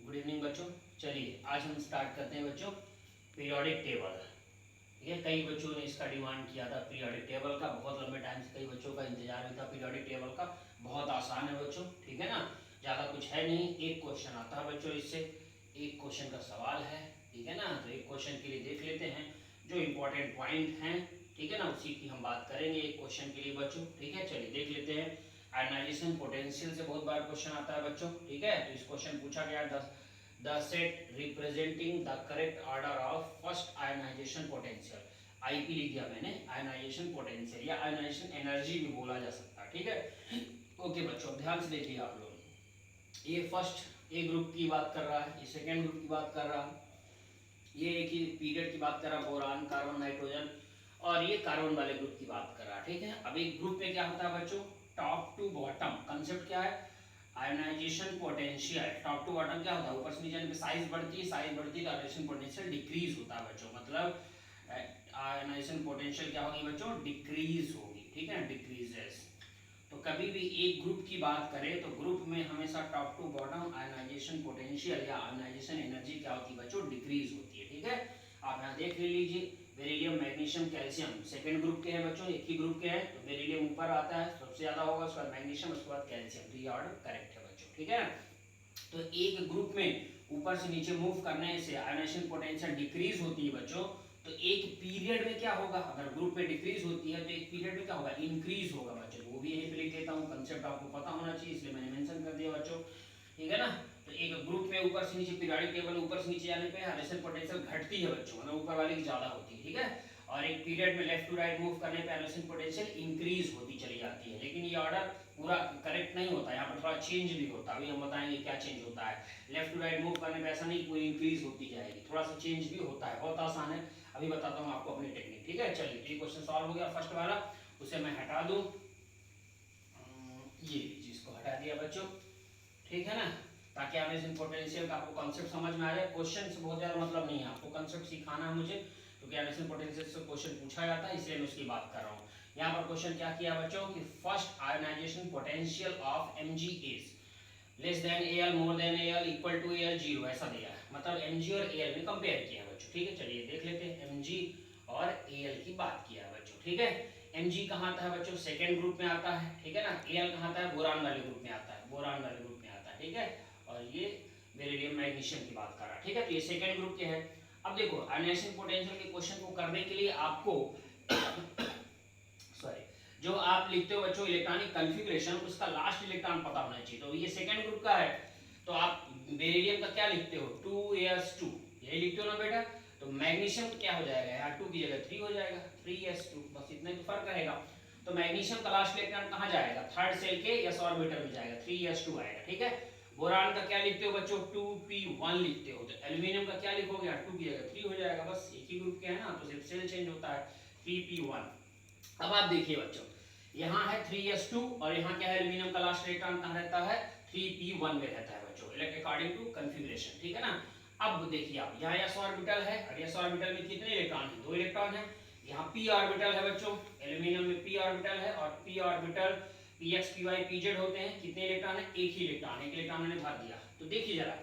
Good evening बच्चों। चलिए आज हम स्टार्ट करते हैं बच्चों पीरियोडिक टेबल। ठीक है, कई बच्चों ने इसका डिमांड किया था पीरियोडिक टेबल का, बहुत लंबे टाइम से कई बच्चों का इंतजार भी था पीरियोडिक टेबल का। बहुत आसान है बच्चों, ठीक है ना, ज़्यादा कुछ है नहीं। एक क्वेश्चन आता है बच्चों इससे, एक क्वेश्चन का सवाल है, ठीक है ना। तो एक क्वेश्चन के लिए देख लेते हैं जो इम्पोर्टेंट पॉइंट हैं, ठीक है ना, उसी की हम बात करेंगे एक क्वेश्चन के लिए बच्चों। ठीक है, चलिए देख लेते हैं। आयनाइजेशन पोटेंशियल से बहुत बार क्वेश्चन आता है बच्चों, ठीक है। तो इस क्वेश्चन पूछा गया the set representing the correct order of first ionisation potential. IP लिख दिया मैंने, आयनाइजेशन पोटेंशियल या आयनाइजेशन एनर्जी भी बोला जा सकता है, ठीक है। ओके बच्चों, ध्यान से देखिए आप लोग। ये फर्स्ट ए ग्रुप की बात कर रहा है, ये सेकेंड ग्रुप की बात कर रहा है, ये एक ही पीरियड की बात कर रहा है, बोरान, कार्बन, नाइट्रोजन, और ये कार्बन वाले ग्रुप की बात कर रहा है, ठीक है। अब एक ग्रुप में क्या होता है बच्चों, टॉप टू बॉटम कंसेप्ट क्या है, ionisation potential. Top to bottom क्या होता है, ऊपर से नीचे जाने पे साइज बढ़ती है, साइज बढ़ती है तो आयनाइजेशन पोटेंशियल डिक्रीज होता है बच्चों। मतलब आयनाइजेशन पोटेंशियल क्या होगी बच्चों, डिक्रीज होगी, ठीक है, डिक्रीजेस। तो कभी भी एक ग्रुप की बात करें तो ग्रुप में हमेशा top to bottom ionisation potential या आयनाइजेशन एनर्जी क्या होती है बच्चों, डिक्रीज होती है, ठीक है। आप यहाँ देख लीजिए, beryllium, magnesium, calcium second group के हैं बच्चों, एक ही ग्रुप के हैं। तो बेरिलियम ऊपर आता है, सबसे ज्यादा होगा, उसके बाद मैग्नीशियम, उसके बाद कैल्शियम। तो ये ऑर्डर करेक्ट है बच्चों, ठीक है। तो एक ग्रुप में ऊपर से नीचे मूव करने से आयनाइजेशन पोटेंशियल डिक्रीज होती है बच्चों। तो एक पीरियड में क्या होगा, अगर ग्रुप में डिक्रीज होती है तो एक पीरियड में क्या होगा, इंक्रीज होगा बच्चों। वो भी यहीं पे लिख देता हूँ, कंसेप्ट आपको पता होना चाहिए इसलिए मैंने मेंशन कर दिया बच्चों, ठीक है ना। तो एक ग्रुप में ऊपर से नीचे पीरियोडिक टेबल ऊपर से नीचे जाने पे आयनाइजेशन पोटेंशियल घटती है बच्चों, मतलब ऊपर वाली की ज्यादा होती है, ठीक है। और एक पीरियड में लेफ्ट टू राइट मूव करने पे आयनाइजेशन पोटेंशियल इंक्रीज होती चली जाती है। लेकिन ये ऑर्डर पूरा करेक्ट नहीं होता, यहाँ पर थोड़ा चेंज भी होता है, अभी हम बताएंगे क्या चेंज होता है। लेफ्ट टू राइट मूव करने पे ऐसा नहीं पूरी इंक्रीज होती जाएगी, थोड़ा सा चेंज भी होता है, बहुत आसान है, अभी बताता हूँ आपको अपनी टेक्निक, ठीक है। चलिए ये क्वेश्चन सॉल्व हो गया फर्स्ट वाला, उसे मैं हटा दूं, ये जिसको हटा दिया बच्चों, ठीक है ना, ताकि आयनाइजेशन पोटेंशियल का आपको कांसेप्ट समझ में आ जाए। क्वेश्चन से बहुत ज्यादा मतलब नहीं है, आपको कांसेप्ट सिखाना है मुझे, क्योंकि आयनाइजेशन पोटेंशियल से क्वेश्चन पूछा जाता है, इसलिए मैं उसकी बात कर रहा हूँ। यहाँ पर क्वेश्चन क्या किया बच्चों कि first ionisation potential of Mg is less than Al, more than Al, equal to Al, zero, ऐसा दिया है। मतलब Mg और Al में कंपेयर किया है बच्चों, ठीक है। चलिए देख लेते हैं, Mg और Al की बात किया है बच्चों, ठीक है। Mg कहाँ आता है बच्चों, सेकेंड ग्रुप में आता है, ठीक है ना। Al कहाँ आता है, बोरान वाले ग्रुप में आता है, बोरान वाले ग्रुप में आता है, ठीक है। और ये बेरिलियम, मैग्नीशियम की बात कर रहा है, ठीक है। तो ये सेकेंड ग्रुप के हैं। अब देखो आयनाइजेशन पोटेंशियल के क्वेश्चन को करने के लिए आपको सॉरी, जो आप लिखते हो बच्चों इलेक्ट्रॉनिक कॉन्फ़िगरेशन, उसका लास्ट इलेक्ट्रॉन पता होना चाहिए। तो ये सेकंड ग्रुप का है, तो आप बेरिलियम का क्या लिखते हो, 2s2, यही लिखते हो ना बेटा। तो मैग्नीशियम क्या हो जाएगा, यहाँ 2 की जगह 3 हो जाएगा, 3s2, बस इतना ही तो फर्क रहेगा। तो मैग्नीशियम का लास्ट इलेक्ट्रॉन कहाँ जाएगा, थर्ड सेल के s ऑर्बिटल में जाएगा, 3s2 आएगा, ठीक है। बोरान का क्या लिखते हो बच्चों, 2p1 लिखते हो। तो एल्यूमिनियम का क्या लिखोगे, 2 की जगह 3 हो जाएगा, बस एक ही ग्रुप के है ना, तो सिर्फ सेल चेंज होता है, 3p1। अब आप देखिए बच्चों, यहाँ है 3s2 और यहाँ क्या है, एल्यूमिनियम का लास्ट इलेक्ट्रॉन कहाँ रहता है, 3p1 में रहता है बच्चों, अकॉर्डिंग टू कॉन्फ़िगरेशन, ठीक है ना। अब देखिए आप, यहाँ s ऑर्बिटल है और s ऑर्बिटल में कितने इलेक्ट्रॉन हैं, 2 इलेक्ट्रॉन है। यहाँ p ऑर्बिटल है बच्चों, एल्यूमिनियम में p ऑर्बिटल है, और p orbital px py pz होते हैं, कितने इलेक्ट्रॉन है, एक ही इलेक्ट्रॉन, एक इलेक्ट्रॉन मैंने भर दिया। तो देखिए जरा,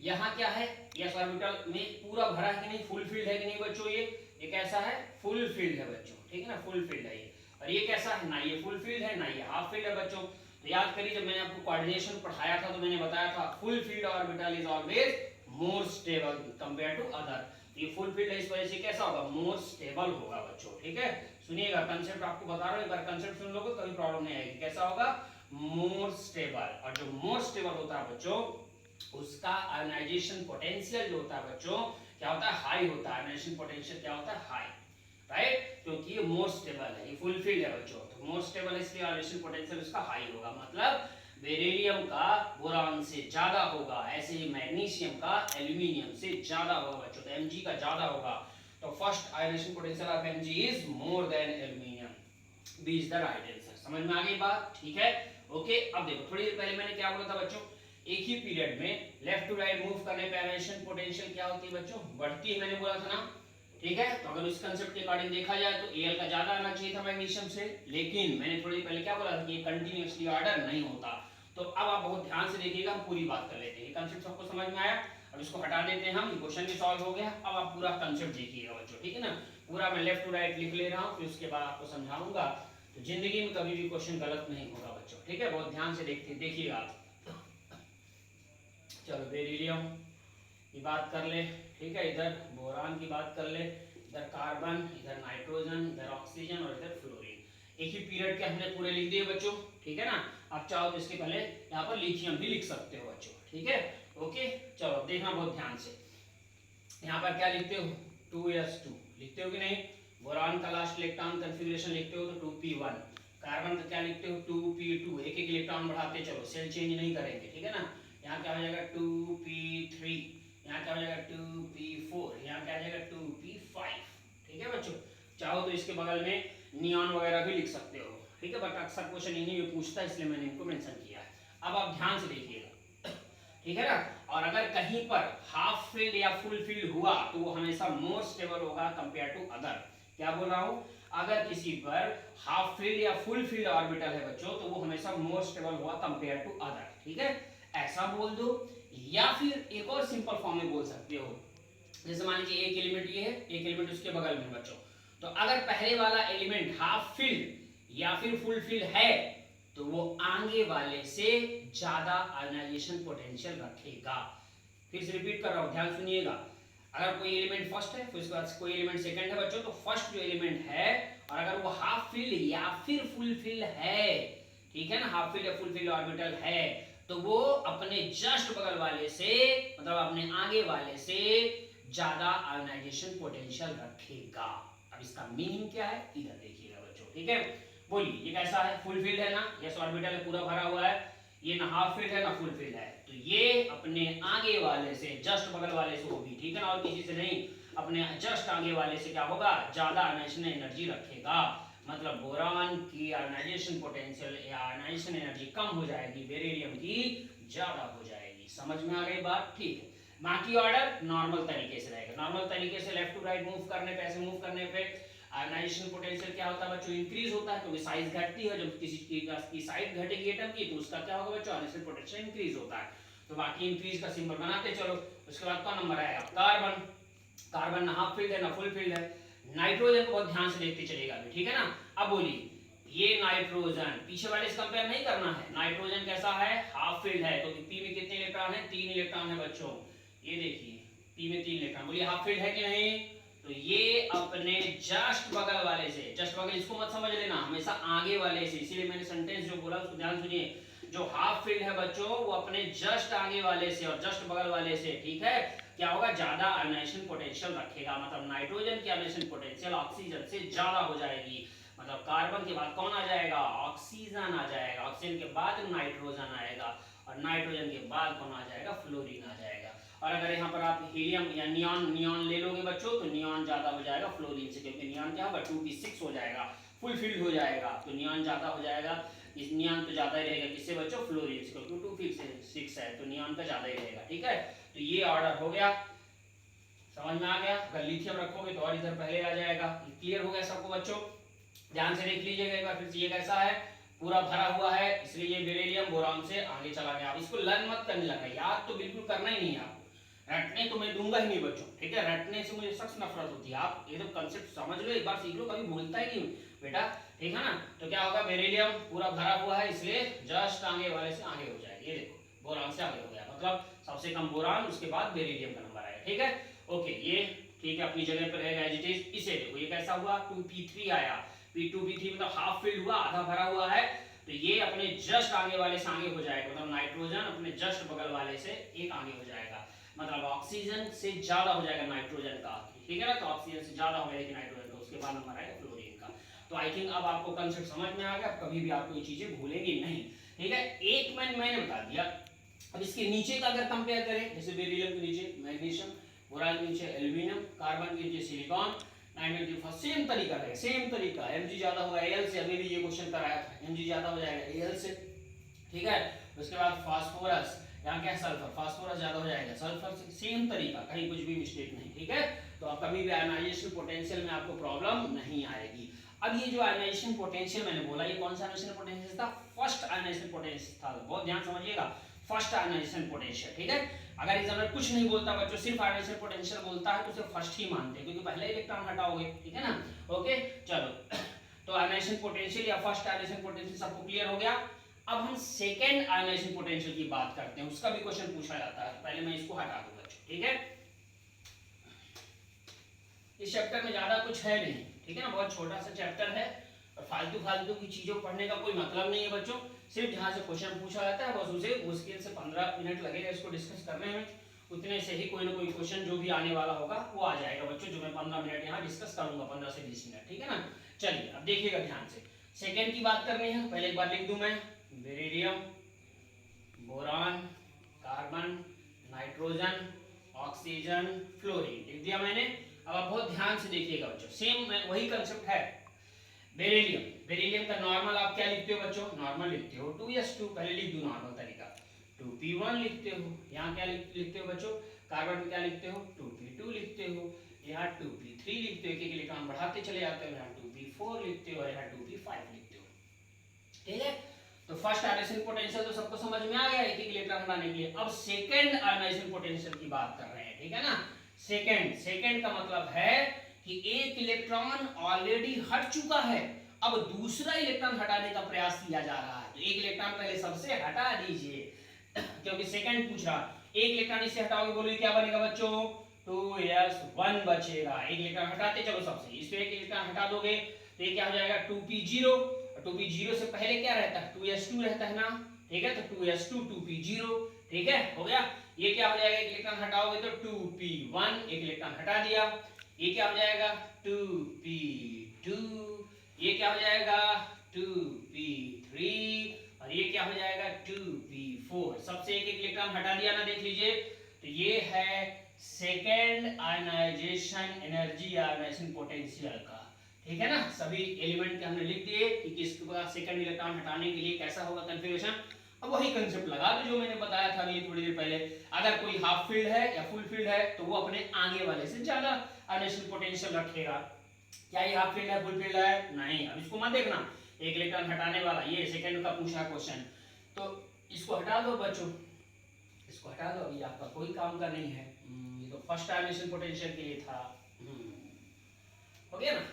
यहाँ क्या है, s ऑर्बिटल में पूरा भरा है कि नहीं, फुल फील्ड है कि नहीं बच्चों, ये कैसा है, फुल फील्ड है बच्चों, ठीक है ना, फुल फील्ड है ये। और ये कैसा है, ना ये फुल फील्ड है ना ये हाफ फील्ड है बच्चों। तो याद करिए, जब मैंने आपको कोऑर्डिनेशन पढ़ाया था तो मैंने बताया था full filled orbital is always more stable compare to other. ये फुल फील्ड है, इस वजह से कैसा होगा, मोर स्टेबल होगा बच्चों, ठीक है। सुनिएगा, कंसेप्ट आपको बता रहा हूं, एक बार कंसेप्ट सुन लोगे कभी प्रॉब्लम नहीं आएगी। कैसा होगा, मोर स्टेबल। और जो मोर स्टेबल होता है बच्चों, उसका आयनाइजेशन पोटेंशियल जो होता है बच्चों, क्या होता है, हाई होता है। आयनाइजेशन पोटेंशियल क्या होता है, हाई, राइट, क्योंकि ये मोर स्टेबल है, ये फुल फील्ड है बच्चों। तो मोर स्टेबल है इसलिए आयनाइजेशन पोटेंशियल इसका हाई होगा, मतलब बेरिलियम का बोरान से ज्यादा होगा, ऐसे ही मैग्नीशियम का एल्यूमिनियम से ज्यादा होगा बच्चों। तो Mg का ज्यादा होगा, तो first ionisation potential of Mg is more than aluminium, B is the right answer. समझ में आ गई बात, ठीक है, ओके। अब देखो, थोड़ी देर पहले मैंने क्या बोला था बच्चों, एक ही पीरियड में लेफ्ट टू राइट मूव करने पे आयनाइजेशन पोटेंशियल क्या होती है बच्चों, बढ़ती है, मैंने बोला था ना, ठीक है। तो अगर इस कंसेप्ट के अकॉर्डिंग देखा जाए तो Al का ज्यादा आना चाहिए था मैग्नीशियम से, लेकिन मैंने थोड़ी पहले क्या बोला था कि कंटीन्यूअसली ऑर्डर नहीं होता। तो अब आप बहुत ध्यान से देखिएगा, हम पूरी बात कर लेते हैं। कंसेप्ट सबको समझ में आया? अब इसको हटा देते हैं हम, क्वेश्चन भी सॉल्व हो गया। अब आप पूरा कंसेप्ट देखिएगा बच्चों, ठीक है ना? पूरा मैं लेफ्ट टू राइट लिख ले रहा हूँ, फिर उसके बाद आपको समझाऊंगा। तो जिंदगी में कभी भी क्वेश्चन गलत नहीं होगा बच्चों, ठीक है? बहुत ध्यान से देखिएगा आप। चलो बेरिलियम की बात कर ले, ठीक है? इधर बोरान की बात कर ले, इधर कार्बन, इधर नाइट्रोजन, इधर ऑक्सीजन और इधर फ्लोरीन। एक ही पीरियड के हमने पूरे लिख दिए बच्चों, ठीक है ना? आप चाहो तो इसके पहले यहाँ पर लिथियम भी लिख सकते हो बच्चों, ठीक है? ओके, चलो देखना बहुत ध्यान से। यहाँ पर क्या लिखते हो? 2s2 लिखते हो कि नहीं? बोरान का लास्ट इलेक्ट्रॉन कन्फिग्रेशन लिखते हो तो 2p1। कार्बन का क्या लिखते हो? 2p2। एक एक इलेक्ट्रॉन बढ़ाते चलो, सेल चेंज नहीं करेंगे, ठीक है ना? यहाँ क्या हो जाएगा? 2p3। यहाँ क्या हो जाएगा? 2p4। यहाँ क्या हो जाएगा? 2p5। ठीक है बच्चों? चाहो तो इसके बगल में नियॉन वगैरह भी लिख सकते हो, ठीक है? बट अक्सर क्वेश्चन इन्हीं में पूछता है, इसलिए मैंने इनको मेंशन किया है। अब आप ध्यान से देखिएगा, ठीक है ना? और अगर कहीं पर हाफ फील्ड या फुल फील्ड हुआ तो वो हमेशा मोर स्टेबल होगा कंपेयर टू अदर। क्या बोल रहा हूं? अगर किसी पर हाफ फील्ड या फुल फील्ड ऑर्बिटल है बच्चों, तो वो हमेशा मोर स्टेबल होगा कंपेयर टू अदर, ठीक है? ऐसा बोल दो, या फिर एक और सिंपल फॉर्म में बोल सकते हो। जैसे मान लीजिए एक एलिमेंट ये है, एक एलिमेंट उसके बगल में बच्चों, तो अगर पहले वाला एलिमेंट हाफ फील्ड या फिर फुल फील्ड है तो वो आगे वाले से ज्यादा आयनाइजेशन पोटेंशियल रखेगा। फिर से रिपीट कर रहा हूं, ध्यान सुनिएगा। अगर कोई एलिमेंट फर्स्ट है, फिर उसके बाद कोई एलिमेंट सेकंड है बच्चों, तो फर्स्ट जो एलिमेंट है और अगर वो हाफ फील्ड या फिर फुल फील्ड है, ठीक है ना? हाफ फील्ड या फुल फील्ड ऑर्बिटल है, तो वो अपने जस्ट बगल वाले से, मतलब अपने आगे वाले से ज्यादा आयनाइजेशन पोटेंशियल रखेगा। अब इसका मीनिंग क्या है इधर देखिएगा बच्चों, ठीक है? बोलिए, ये कैसा है? फुल फील्ड है ना? यस, ऑर्बिटल है, पूरा भरा हुआ है। ये ना हाफ फील्ड है ना फुल फील्ड है, तो ये अपने आगे वाले से, जस्ट बगल वाले से होगी, ठीक है ना? और किसी से नहीं, अपने जस्ट आगे वाले से क्या होगा? ज्यादा आयनाइजेशन एनर्जी रखेगा। मतलब बोरान की आयनाइजेशन पोटेंशियल या आयनाइजेशन एनर्जी कम हो जाएगी, बेरिलियम की ज्यादा हो जाएगी। समझ में आ गई बात? ठीक है। बाकी ऑर्डर नॉर्मल तरीके से रहेगा। नॉर्मल तरीके से लेफ्ट टू राइट मूव करने पे, ऐसे मूव करने पे आयनाइजेशन पोटेंशियल क्या होता है बच्चों? इंक्रीज होता है, क्योंकि साइज घटती है। जब किसी चीज की साइज घटेगी एटम की, तो उसका क्या होगा बच्चों? आयनाइजेशन पोटेंशियल इंक्रीज होता है। तो बाकी इंक्रीज का सिंबल बनाते चलो। उसके बाद कौन नंबर आएगा? कार्बन। कार्बन ना हाफ फील्ड है ना फुल फील्ड है। नाइट्रोजन को बहुत ध्यान से देखते चलेगा, ठीक है ना? अब बोलिए, ये नाइट्रोजन पीछे वाले से कंपेयर नहीं करना है। नाइट्रोजन कैसा है? हाफ फील्ड है, तो पी में कितने इलेक्ट्रॉन है? 3 इलेक्ट्रॉन है बच्चों। ये देखिए, पी में 3 इलेक्ट्रॉन। बोलिए हाफ फील्ड है कि नहीं? तो ये अपने जस्ट बगल वाले से, जस्ट बगल इसको मत समझ लेना, हमेशा आगे वाले से, इसीलिए मैंने सेंटेंस जो बोला उसको ध्यान सुनिए। जो हाफ फील्ड है बच्चों, वो अपने जस्ट आगे वाले से और जस्ट बगल वाले से, ठीक है, क्या होगा? ज्यादा आयनाइजेशन पोटेंशियल रखेगा। मतलब नाइट्रोजन की आयनाइजेशन पोटेंशियल ऑक्सीजन से ज्यादा हो जाएगी। मतलब कार्बन के बाद कौन आ जाएगा? ऑक्सीजन आ जाएगा। ऑक्सीजन के बाद नाइट्रोजन आएगा और नाइट्रोजन के बाद कौन आ जाएगा? फ्लोरीन आ जाएगा। और अगर यहाँ पर आप हीलियम या नियॉन ले लोगे बच्चों, तो नियॉन ज्यादा हो जाएगा फ्लोरीन से, क्योंकि नियॉन क्या होगा? 2p6 हो जाएगा, फुल फील्ड हो जाएगा, तो नियॉन ज्यादा हो जाएगा। इस नियॉन तो ज्यादा ही रहेगा, किससे बच्चों? फ्लोरीन से, क्योंकि 2p6 है तो नियॉन का ज्यादा ही रहेगा, ठीक है? तो ये ऑर्डर हो गया, समझ में आ गया? अगर लिथियम रखोगे तो और इधर पहले आ जाएगा। क्लियर हो गया सबको बच्चों? ध्यान से देख लीजिएगा एक बार फिर से। ये कैसा है? पूरा भरा हुआ है, इसलिए ये बेरिलियम बोरान से आगे चला गया। अब इसको लर्न मत करने लगा, याद तो बिल्कुल करना ही नहीं है आपको। रटने तो मैं दूंगा ही नहीं बच्चों, ठीक है? रटने से मुझे सख्त नफरत होती है। आप ये तो कंसेप्ट समझ लो, एक बार सीख लो, कभी भूलता ही नहीं बेटा, ठीक है ना? तो क्या होगा? बेरिलियम पूरा भरा हुआ है, इसलिए जस्ट आगे वाले से आगे हो जाएगा। ये देखो, बोरान से आगे हो गया, मतलब सबसे कम बोरान, उसके बाद बेरिलियम का नंबर आएगा, ठीक है? ओके, ये ठीक है, अपनी जगह पर रहेगा एज इट इज। इसे देखो, ये कैसा हुआ? 2p3 आया। p2p3 मतलब हाफ फील्ड हुआ, आधा भरा हुआ है, तो ये अपने जस्ट आगे वाले से आगे हो जाएगा। मतलब नाइट्रोजन अपने जस्ट बगल वाले से एक आगे हो जाएगा, मतलब ऑक्सीजन से ज्यादा हो जाएगा नाइट्रोजन का, ठीक है ना? तो ऑक्सीजन से ज्यादा हो जाएगा नाइट्रोजन का, उसके बाद नंबर आएगा फ्लोरीन का। तो आई थिंक अब आपको कंसेप्ट समझ में आ गया, कभी भी आपको ये चीजें भूलेंगे नहीं, ठीक है? एक मैंने बता दिया। अब इसके नीचे का अगर कंपेयर करें, जैसे बेरिलियम के नीचे मैग्नीशियम, बोरान के नीचे एल्यूमिनियम, कार्बन के नीचे सिलिकॉन, नाइट्रोजन के नीचे सेम तरीका है, सेम तरीका। Mg ज्यादा होगा Al से, अभी भी ये क्वेश्चन कराया था, Mg ज्यादा हो जाएगा Al से, ठीक है? उसके बाद फास्फोरस, यहाँ क्या है? सल्फर, फास्फोरस ज्यादा हो जाएगा सल्फर से। सेम तरीका, कहीं कुछ भी मिस्टेक नहीं, ठीक है? तो आप कभी भी आयनाइजेशन पोटेंशियल में आपको प्रॉब्लम नहीं आएगी। अब ये जो आयनाइजेशन पोटेंशियल मैंने बोला, ये कौन सा आयनाइजेशन पोटेंशियल था? फर्स्ट आयनाइजेशन पोटेंशियल था। बहुत ध्यान समझिएगा, फर्स्ट आयनाइजेशन पोटेंशियल, ठीक है। अगर एग्जामिनर कुछ नहीं बोलता बच्चों, सिर्फ आयनाइजेशन पोटेंशियल बोलता है तो उसे फर्स्ट ही मानते हैं, क्योंकि पहले इलेक्ट्रॉन हटाओगे, ठीक है ना। ओके चलो तो आयनाइजेशन पोटेंशियल या फर्स्ट आयनाइजेशन पोटेंशियल सबको क्लियर हो गया। अब हम सेकंड आयनाइजेशन पोटेंशियल की बात करते हैं, उसका भी क्वेश्चन पूछा जाता है। पहले मैं इसको हटा दूंगा, ठीक है। इस चैप्टर में ज्यादा कुछ है नहीं, ठीक है ना, बहुत छोटा सा चैप्टर है और फालतू फालतू की चीजों पढ़ने का कोई मतलब नहीं है बच्चों। सिर्फ जहाँ से क्वेश्चन पूछा जाता है बस उसे मुश्किल से 15 मिनट लगेगा इसको डिस्कस करने में, उतने से ही कोई ना कोई क्वेश्चन जो भी आने वाला होगा वो आ जाएगा बच्चों, जो मैं 15 मिनट यहाँ डिस्कस करूंगा, 15 से 20 मिनट, ठीक है ना। चलिए अब देखिएगा ध्यान से, सेकेंड की बात करनी है। पहले एक बार लिख दूं मैं, beryllium, boron, carbon, nitrogen, oxygen, fluorine, लिख दिया मैंने। अब आप बहुत ध्यान से देखिएगा बच्चों, सेम वही कंसेप्ट है। बेरिलियम, बेरिलियम का नॉर्मल आप क्या लिखते हो बच्चों? नॉर्मल लिखते हो 2s2, पहले लिख दो नॉर्मल तरीका, 2p1 लिखते हो। यहाँ क्या लिखते हो बच्चों? कार्बन में क्या लिखते हो? 2p2 लिखते हो। यहाँ 2p3 लिखते हो, एक एक इलेक्ट्रॉन बढ़ाते चले जाते हो। यहाँ 2p4 लिखते हो, यहाँ 2p5 लिखते हो, ठीक है। तो फर्स्ट आयनाइजेशन पोटेंशियल तो सबको समझ में आ गया, एक एक इलेक्ट्रॉन हटाने के लिए। अब सेकंड आयनाइजेशन पोटेंशियल की बात कर रहे हैं, ठीक है ना। सेकंड का मतलब है कि एक इलेक्ट्रॉन ऑलरेडी हट चुका है, अब दूसरा इलेक्ट्रॉन हटाने का प्रयास किया जा रहा है। तो एक इलेक्ट्रॉन पहले सबसे हटा दीजिए, क्योंकि सेकंड पूछ रहा, एक इलेक्ट्रॉन इससे हटाओगे, बोलिए क्या बनेगा बच्चों? 2s1 बचेगा। एक इलेक्ट्रॉन हटाते चलो सबसे, इससे एक इलेक्ट्रॉन हटा दोगे तो ये क्या हो जाएगा? 2p0। 2p0 से पहले क्या रहता है? 2s2 रहता है ना, ठीक है। तो 2s2 2p0, ठीक है, हो गया। ये क्या हो जाएगा? एक इलेक्ट्रॉन हटाओगे तो 2p1, एक इलेक्ट्रॉन हटा दिया। ये क्या हो जाएगा? 2p2, ये क्या हो जाएगा? 2p3, और ये क्या हो जाएगा? 2p4। सबसे एक एक इलेक्ट्रॉन हटा दिया ना, देख लीजिए। तो ये है second ionisation energy, ionisation potential का, ठीक है ना। सभी एलिमेंट के हमने लिख दिए कि किसका सेकंड इलेक्ट्रॉन हटाने के लिए कैसा होगा कन्फिग्रेशन। अब वही कंसेप्ट लगा दो जो मैंने बताया था अभी थोड़ी देर पहले। अगर कोई हाफ फील्ड है या फुल फील्ड है तो वो अपने आगे वाले से ज्यादा आयनाइजेशन पोटेंशियल रखेगा। क्या ये हाफ फील्ड है, फुल फील्ड है? नहीं। अब इसको मत देखना, एक इलेक्ट्रॉन हटाने वाला, ये सेकंड का पूछा क्वेश्चन, तो इसको हटा दो बच्चों, इसको हटा दो, अभी आपका कोई काम का नहीं है। ये तो फर्स्ट आयनाइजेशन पोटेंशियल के लिए था, हो गया ना।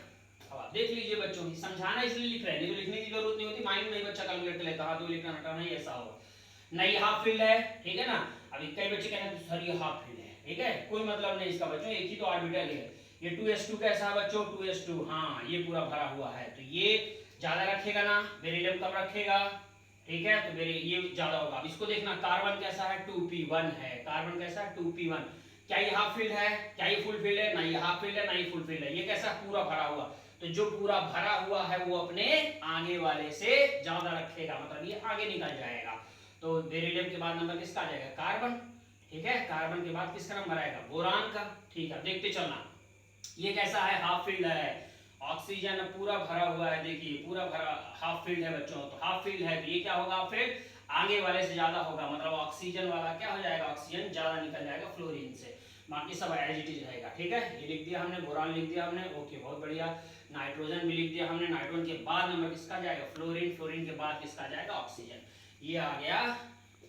अब आप देख लीजिए बच्चों, समझाना इसलिए लिख रहे हैं, नहीं तो लिखने की जरूरत नहीं होती, माइंड में ही बच्चा कैलकुलेट लेता है, 2 इलेक्ट्रॉन हटाना ही ऐसा होगा। नहीं हाफ फील्ड है, ठीक है ना। अभी कई बच्चे कहते हैं सर ये हाफ फील्ड है, ठीक है, कोई मतलब नहीं इसका बच्चों, एक ही तो ऑर्बिटल है। ये 2s2 कैसा है बच्चों? 2s2, हाँ ये पूरा भरा हुआ है, तो ये ज्यादा रखेगा ना, बेरिलियम कम रखेगा, ठीक है, तो मेरे ये ज्यादा होगा। अब इसको देखना, कार्बन कैसा है? 2p1 है। कार्बन कैसा है? 2p1। क्या ये हाफ फील्ड है? क्या ये फुल फील्ड है? ना ये हाफ फील्ड है ना ये फुल फील्ड है, ये कैसा? पूरा भरा हुआ। तो जो पूरा भरा हुआ है वो अपने आगे वाले से ज्यादा रखेगा, मतलब ये आगे निकल जाएगा। तो बेरिलियम के बाद नंबर किसका आ जाएगा? कार्बन, ठीक है। कार्बन के बाद किसका नंबर आएगा? बोरान का, ठीक है। देखते चलना, ये कैसा है? हाफ फील्ड है। ऑक्सीजन पूरा भरा हुआ है, देखिए पूरा भरा हाफ फील्ड है बच्चों, तो हाफ फील्ड है तो ये क्या होगा? फिर आगे वाले से ज्यादा होगा, मतलब ऑक्सीजन वाला क्या हो जाएगा? ऑक्सीजन ज्यादा निकल जाएगा फ्लोरीन से, बाकी सब एज इट इज रहेगा, ठीक है। ये लिख दिया हमने, बोरान लिख दिया हमने, ओके बहुत बढ़िया। नाइट्रोजन भी लिख दिया हमने, नाइट्रोजन के बाद नंबर किसका जाएगा? फ्लोरीन, फ्लोरीन के बाद किसका जाएगा? ऑक्सीजन। ये आ गया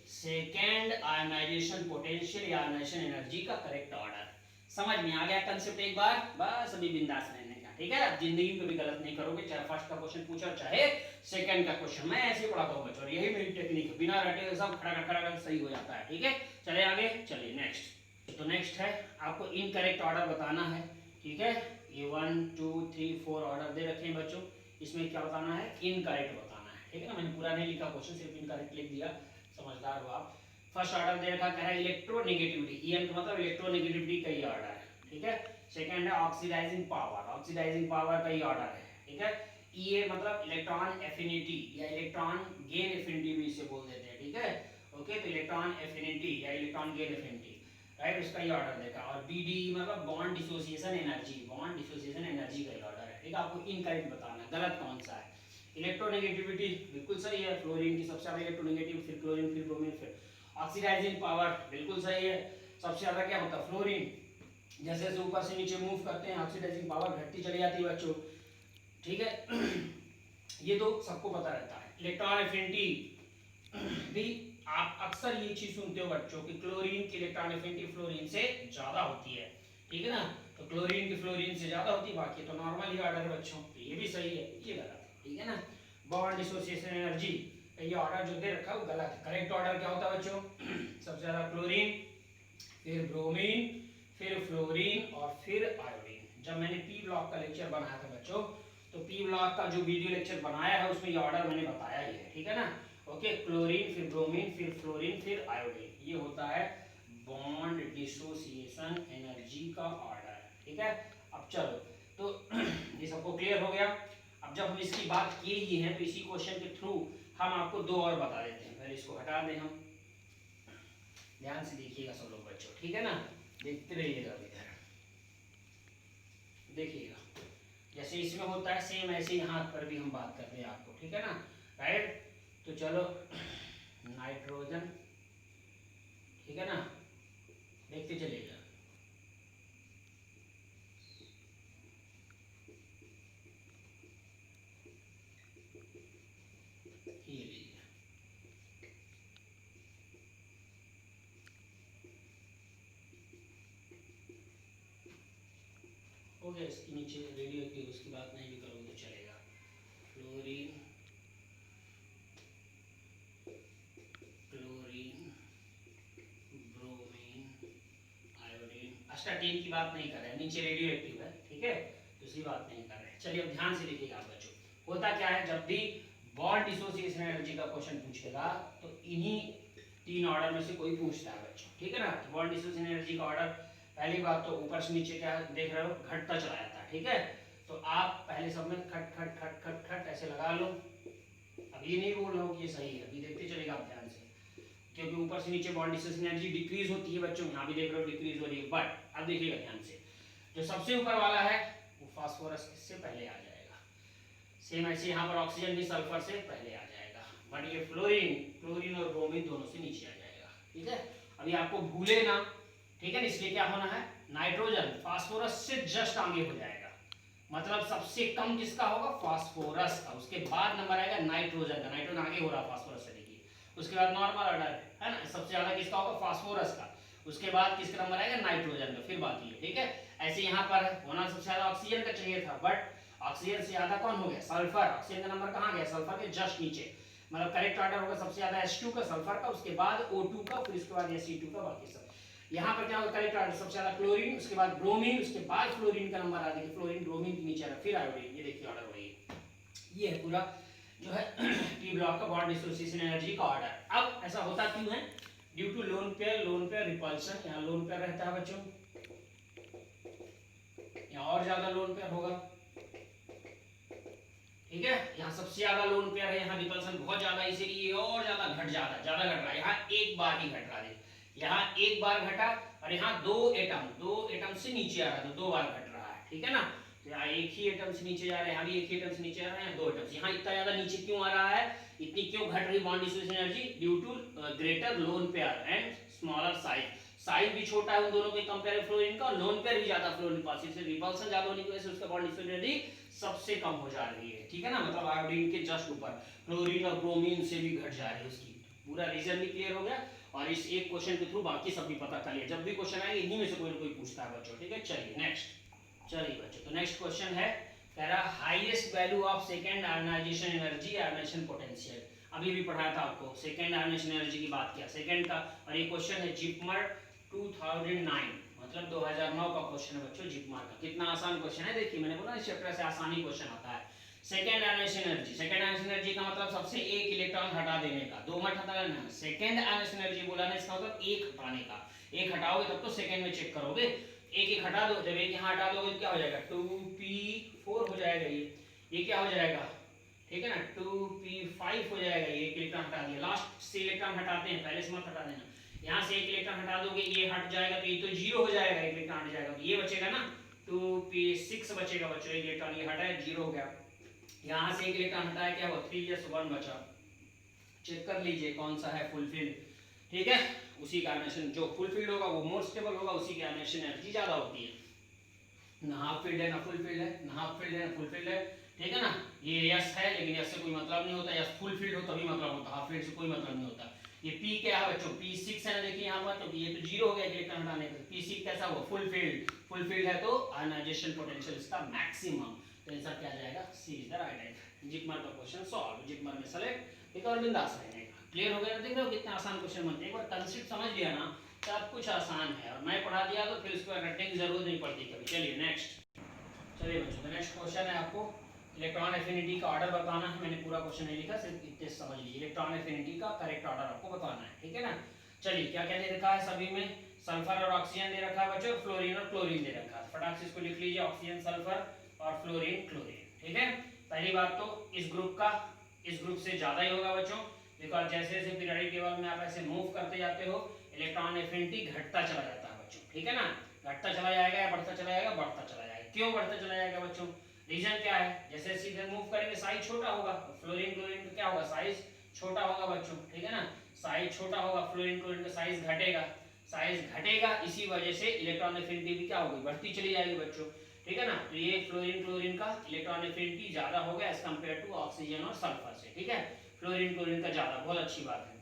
सेकेंड आयनाइजेशन पोटेंशियल या आयनाइजेशन एनर्जी का करेक्ट ऑर्डर। समझ में आ गया कंसेप्ट एक बार? बस अभी बिंदास रहने का, ठीक है। आप जिंदगी में कभी गलत नहीं करोगे, चाहे फर्स्ट का क्वेश्चन पूछो चाहे सेकंड का क्वेश्चन। मैं ऐसे ही पढ़ाता हूँ बच्चों, यही मेरी टेक्निक है, बिना रटे सब खड़ा सही हो जाता है, ठीक है। चले आगे, चलिए नेक्स्ट। तो नेक्स्ट है आपको इनकरेक्ट ऑर्डर बताना है, ठीक है। ये 1 2 3 4 ऑर्डर दे रखे हैं बच्चों, इसमें क्या बताना है? इनकरेक्ट बताना है, ठीक है ना। मैंने पूरा नहीं लिखा क्वेश्चन, सिर्फ इनकरेक्ट लिख दिया, समझदार हो आप। फर्स्ट ऑर्डर दे रखा क्या है? इलेक्ट्रोनेगेटिविटी, EN का मतलब इलेक्ट्रोनेगेटिविटी का ही ऑर्डर है, ठीक है। सेकंड है ऑक्सीडाइजिंग पावर, ऑक्सीडाइजिंग पावर का ही ऑर्डर है, ठीक है। EA मतलब इलेक्ट्रॉन एफिनिटी या इलेक्ट्रॉन गेन एफिनिटी भी इसे बोल देते हैं, ठीक है। ओके, तो इलेक्ट्रॉन एफिनिटी या इलेक्ट्रॉन गेन एफिनिटी, राइट, उसका ही ऑर्डर देखा। और BD मतलब bond dissociation energy, bond dissociation energy का ही ऑर्डर है, ठीक है। आपको इनकरेक्ट बताना है, गलत कौन सा है। इलेक्ट्रोनेगेटिविटी बिल्कुल सही है, फ्लोरीन की सबसे ज्यादा इलेक्ट्रोनेगेटिव, फिर क्लोरीन, फिर ब्रोमीन, फिर ऑक्सीडाइजिंग पावर बिल्कुल सही है, सबसे ज्यादा क्या होता है? फ्लोरीन। जैसे जैसे ऊपर से नीचे मूव करते हैं ऑक्सीडाइजिंग पावर घटती चली जाती है बच्चों, ठीक है। ये तो सबको पता रहता है। इलेक्ट्रॉन एफिनिटी भी आप अक्सर ये चीज सुनते हो बच्चों कि क्लोरीन की इलेक्ट्रॉन एफिनिटी फ्लोरीन से ज्यादा होती है, ठीक है ना। तो क्लोरीन की फ्लोरीन से ज्यादा होती है, बाकी तो नॉर्मल ही ऑर्डर है बच्चों। तो ये भी सही है, ये गलत है, ठीक है ना। बॉन्ड डिसोसिएशन एनर्जी, ये ऑर्डर जो दे रखा है वो गलत है। करेक्ट ऑर्डर क्या होता है बच्चों? सबसे ज्यादा क्लोरीन, फिर ब्रोमीन, फिर फ्लोरीन और फिर आयोडीन। जब मैंने पी ब्लॉक का लेक्चर बनाया था बच्चों, तो पी ब्लॉक का जो वीडियो लेक्चर बनाया है उसमें ये ऑर्डर मैंने बताया ही है, ठीक है ना। ओके, क्लोरीन, फिर ब्रोमीन, फिर फ्लोरीन, फिर आयोडीन, ये होता है बॉन्ड डिसोसिएशन एनर्जी का ऑर्डर, ठीक है। अब चलो, तो ये सबको क्लियर हो गया। अब जब हम इसकी बात किए ही हैं तो इसी क्वेश्चन के थ्रू हम आपको दो और बता देते हैं। पहले इसको हटा दें हम, ध्यान से देखिएगा सब लोग बच्चों, ठीक है ना। देखते रहिएगा इधर, देखिएगा जैसे इसमें होता है सेम ऐसे यहाँ पर भी हम बात करते हैं आपको, ठीक है ना, राइट। तो चलो, नाइट्रोजन, ठीक है ना, देखते चलिएगा। ये लीजिए, हो गया। इसके नीचे रेडियो की उसकी बात नहीं भी करोगे तो चलेगा। Fluorine, chlorine, bromine, iodine. Astatine की बात नहीं कर रहे हैं, नीचे रेडियो एक्टिव है, ठीक है, तो उसकी बात नहीं कर रहे हैं। चलिए अब ध्यान से देखिएगा आप बच्चों, होता क्या है जब भी बॉन्ड डिसोसिएशन एनर्जी का क्वेश्चन पूछेगा तो इन्हीं तीन ऑर्डर में से कोई पूछता है बच्चों, ठीक है ना। तो बॉन्ड डिसोसिएशन एनर्जी का ऑर्डर, पहली बात तो ऊपर से नीचे क्या देख रहे हो, घटता चला जाता है, ठीक है। तो आप पहले सब में खट खट खट खट खट ऐसे लगा लो। अब ये नहीं बोल रहा हूँ कि ये सही है, अभी देखते चलेगा आप ध्यान से, क्योंकि ऊपर से नीचे बॉन्ड डिसोसिएशन एनर्जी डिक्रीज होती है बच्चों, यहाँ भी देख रहे हो डिक्रीज हो रही है। बट अब देखिएगा ध्यान से, जो सबसे ऊपर वाला है वो फास्फोरस से पहले आ जाएगा। सेम ऐसे यहाँ पर ऑक्सीजन भी सल्फर से पहले आ जाएगा। बट ये फ्लोरीन, क्लोरीन और ब्रोमीन दोनों से नीचे आ जाएगा, ठीक है। अभी आपको भूले ना, ठीक है, इसलिए क्या होना है, नाइट्रोजन फास्फोरस से जस्ट आगे हो जाएगा। मतलब सबसे कम किसका होगा, फास्फोरस का। उसके बाद नंबर आएगा नाइट्रोजन का, नाइट्रोजन आगे हो रहा फास्फोरस से, देखिए। उसके बाद नॉर्मल ऑर्डर है ना, सबसे ज्यादा किसका होगा, फास्फोरस का। उसके बाद किसका नंबर आएगा, नाइट्रोजन का, फिर बाकी है, ठीक है। ऐसे यहाँ पर होना सबसे ज्यादा ऑक्सीजन का चाहिए था, बट ऑक्सीजन से ज्यादा कौन हो गया, सल्फर। ऑक्सीजन का नंबर कहाँ गया, सल्फर के जस्ट नीचे। मतलब करेक्ट ऑर्डर होगा सबसे ज्यादा H2 का, सल्फर का, उसके बाद O2 का, फिर उसके बाद Sc2 का, बाकी सब। यहाँ पर क्या होगा, करेक्ट ऑर्डर सबसे ज्यादा क्लोरीन, उसके बाद ब्रोमीन, उसके बाद फ्लोरीन का नंबर आ गया, फ्लोरीन ब्रोमीन के नीचे आ रहा, फिर आयोडीन। ये देखिए ऑर्डर वही है। ये है पूरा जो है पी ब्लॉक का बॉन्ड डिसोसिएशन एनर्जी का ऑर्डर। अब ऐसा होता क्यों है, due to lone pair repulsion. यहाँ लोन पेयर रहता है बच्चों, यहाँ और ज्यादा लोन पेयर होगा, ठीक है। यहाँ सबसे ज्यादा लोन पेयर है, यहाँ रिपल्सन बहुत ज्यादा, इसीलिए और ज्यादा घट ज्यादा घट रहा है। यहाँ एक बार ही घट रहा है, यहाँ एक बार घटा, और यहाँ दो एटम से नीचे आ रहा है, तो दो बार घट रहा है, ठीक है ना। तो यहाँ एक ही एटम से नीचे जा रहा है, यहाँ भी एक ही एटम से नीचे आ रहा है, यहाँ दो एटम से। यहाँ इतना ज्यादा नीचे क्यों आ रहा है, इतनी क्यों घट रही bond dissociation energy, due to greater lone pair and smaller size. Size भी छोटा है उन दोनों के कंपेयर फ्लोरीन का, और लोन पेयर भी ज्यादा फ्लोरीन पास, इससे रिपल्सन ज्यादा होने की वजह से उसका बॉन्ड डिसोसिएशन एनर्जी सबसे कम हो जा रही है, ठीक है ना। मतलब आयोडीन के जस्ट ऊपर, क्लोरीन और ब्रोमीन से भी घट जा रही है उसकी। पूरा रीजन भी क्लियर हो गया, और इस एक क्वेश्चन के थ्रू बाकी सब भी पता कर लिया। जब भी क्वेश्चन आएंगे इन्हीं में से कोई ना कोई पूछता है बच्चों, ठीक है। चलिए नेक्स्ट, चलिए बच्चों, तो नेक्स्ट क्वेश्चन है, कह रहा highest value of second ionisation energy, ionization potential. अभी भी पढ़ाया था आपको, सेकंड आयोनाइजेशन एनर्जी की बात किया, सेकंड का। और ये क्वेश्चन है जिपमर 2009, मतलब 2009 का क्वेश्चन है बच्चों, जिपमर का। कितना आसान क्वेश्चन है, देखिए मैंने बोला इस चैप्टर से आसानी क्वेश्चन आता है। Second ionisation energy, second ionisation energy का मतलब सबसे एक इलेक्ट्रॉन हटा देने का, दो मत हटा लेना। सेकंड आयोनाइजेशन एनर्जी बोला ना, इसका मतलब एक हटाने का। एक हटाओगे तब तो सेकंड में चेक करोगे, एक हटा दो, जब एक यहाँ हटा दोगे तो क्या हो जाएगा, 2p4 हो जाएगा। ये क्या हो जाएगा, ठीक है ना, 2p5 हो जाएगा। ये एक इलेक्ट्रॉन हटा दिया, लास्ट से इलेक्ट्रॉन हटाते हैं, पहले से मत हटा देना। यहाँ से एक इलेक्ट्रॉन हटा दोगे, ये हट जाएगा, तो ये तो 0 हो जाएगा, एक इलेक्ट्रॉन हट जाएगा, तो ये बचेगा ना, 2p6 बचेगा बच्चों। एक इलेक्ट्रॉन ये हटा है, 0 हो गया। यहाँ से एक इलेक्ट्रॉन हटाया, क्या हुआ, 3s1 बचा। चेक कर लीजिए कौन सा है फुलफिल, ठीक है। उसी का आयोनाइजेशन जो फुलफिल्ड होगा वो मोर स्टेबल होगा, उसी की आयोनाइजेशन एनर्जी ज्यादा होती है। ना हाफ फील्ड है ना फुलफिल्ड है, ना हाफ फील्ड है ना फुलफिल्ड है, ठीक है ना। ये यस है लेकिन यस से कोई मतलब नहीं होता, यस फुल फील्ड हो तभी मतलब होता, हाफ फील्ड से कोई मतलब नहीं होता। ये पी क्या है बच्चों, P6 है ना, देखिए यहाँ पर, तो ये तो जीरो हो गया इलेक्ट्रॉन हटाने पर, P6 कैसा हुआ, फुल फील्ड, फुल फील्ड है तो आयनाइजेशन पोटेंशियल इसका मैक्सिमम, तो आंसर क्या आ जाएगा, C is the right answer. JIPMER का क्वेश्चन सॉल्व, जिपमर में सेलेक्ट एक और बिंदास रहने का। क्लियर हो गया, देख रहे हो कितना आसान क्वेश्चन बनते हैं, एक बार कंसेप्ट समझ लिया ना सब कुछ आसान है, और मैं पढ़ा दिया तो फिर उसको रटने की जरूरत नहीं पड़ती कभी। चलिए नेक्स्ट, चलिए बच्चों नेक्स्ट क्वेश्चन है, आपको इलेक्ट्रॉन एफिनिटी का ऑर्डर बताना है। मैंने पूरा क्वेश्चन नहीं लिखा, सिर्फ इतने समझ लीजिए, इलेक्ट्रॉन एफिनिटी का करेक्ट ऑर्डर आपको बताना है, ठीक है ना। चलिए क्या क्या दे रखा है सभी में, सल्फर और ऑक्सीजन दे रखा है बच्चों, फ्लोरीन और क्लोरीन दे रखा है, फटाक से इसको लिख लीजिए, ऑक्सीजन सल्फर और फ्लोरीन क्लोरीन, ठीक है। पहली बात तो इस ग्रुप से ज्यादा ही होगा बच्चों, बिकॉज जैसे जैसे पीरियोडिक टेबल में आप ऐसे मूव करते जाते हो इलेक्ट्रॉन एफिनिटी घटता चला जाता है बच्चों, ठीक है ना। घटता चला जाएगा या बढ़ता चला जाएगा, बढ़ता चला जाएगा। क्यों बढ़ता चला जाएगा बच्चों, रीजन क्या है, जैसे सीधे मूव करेंगे साइज छोटा होगा, फ्लोरीन क्लोरीन का क्या होगा, साइज छोटा होगा बच्चों, ठीक है ना, साइज छोटा होगा, फ्लोरीन क्लोरीन का साइज घटेगा, साइज घटेगा, इसी वजह से इलेक्ट्रॉन एफिनिटी भी क्या होगी, बढ़ती चली जाएगी बच्चों, ठीक है ना। तो ये फ्लोरीन क्लोरीन का इलेक्ट्रॉन एफिनिटी ज्यादा हो गया एज कंपेयर टू ऑक्सीजन और सल्फर से, ठीक है, फ्लोरीन क्लोरीन का ज्यादा, बहुत अच्छी बात है।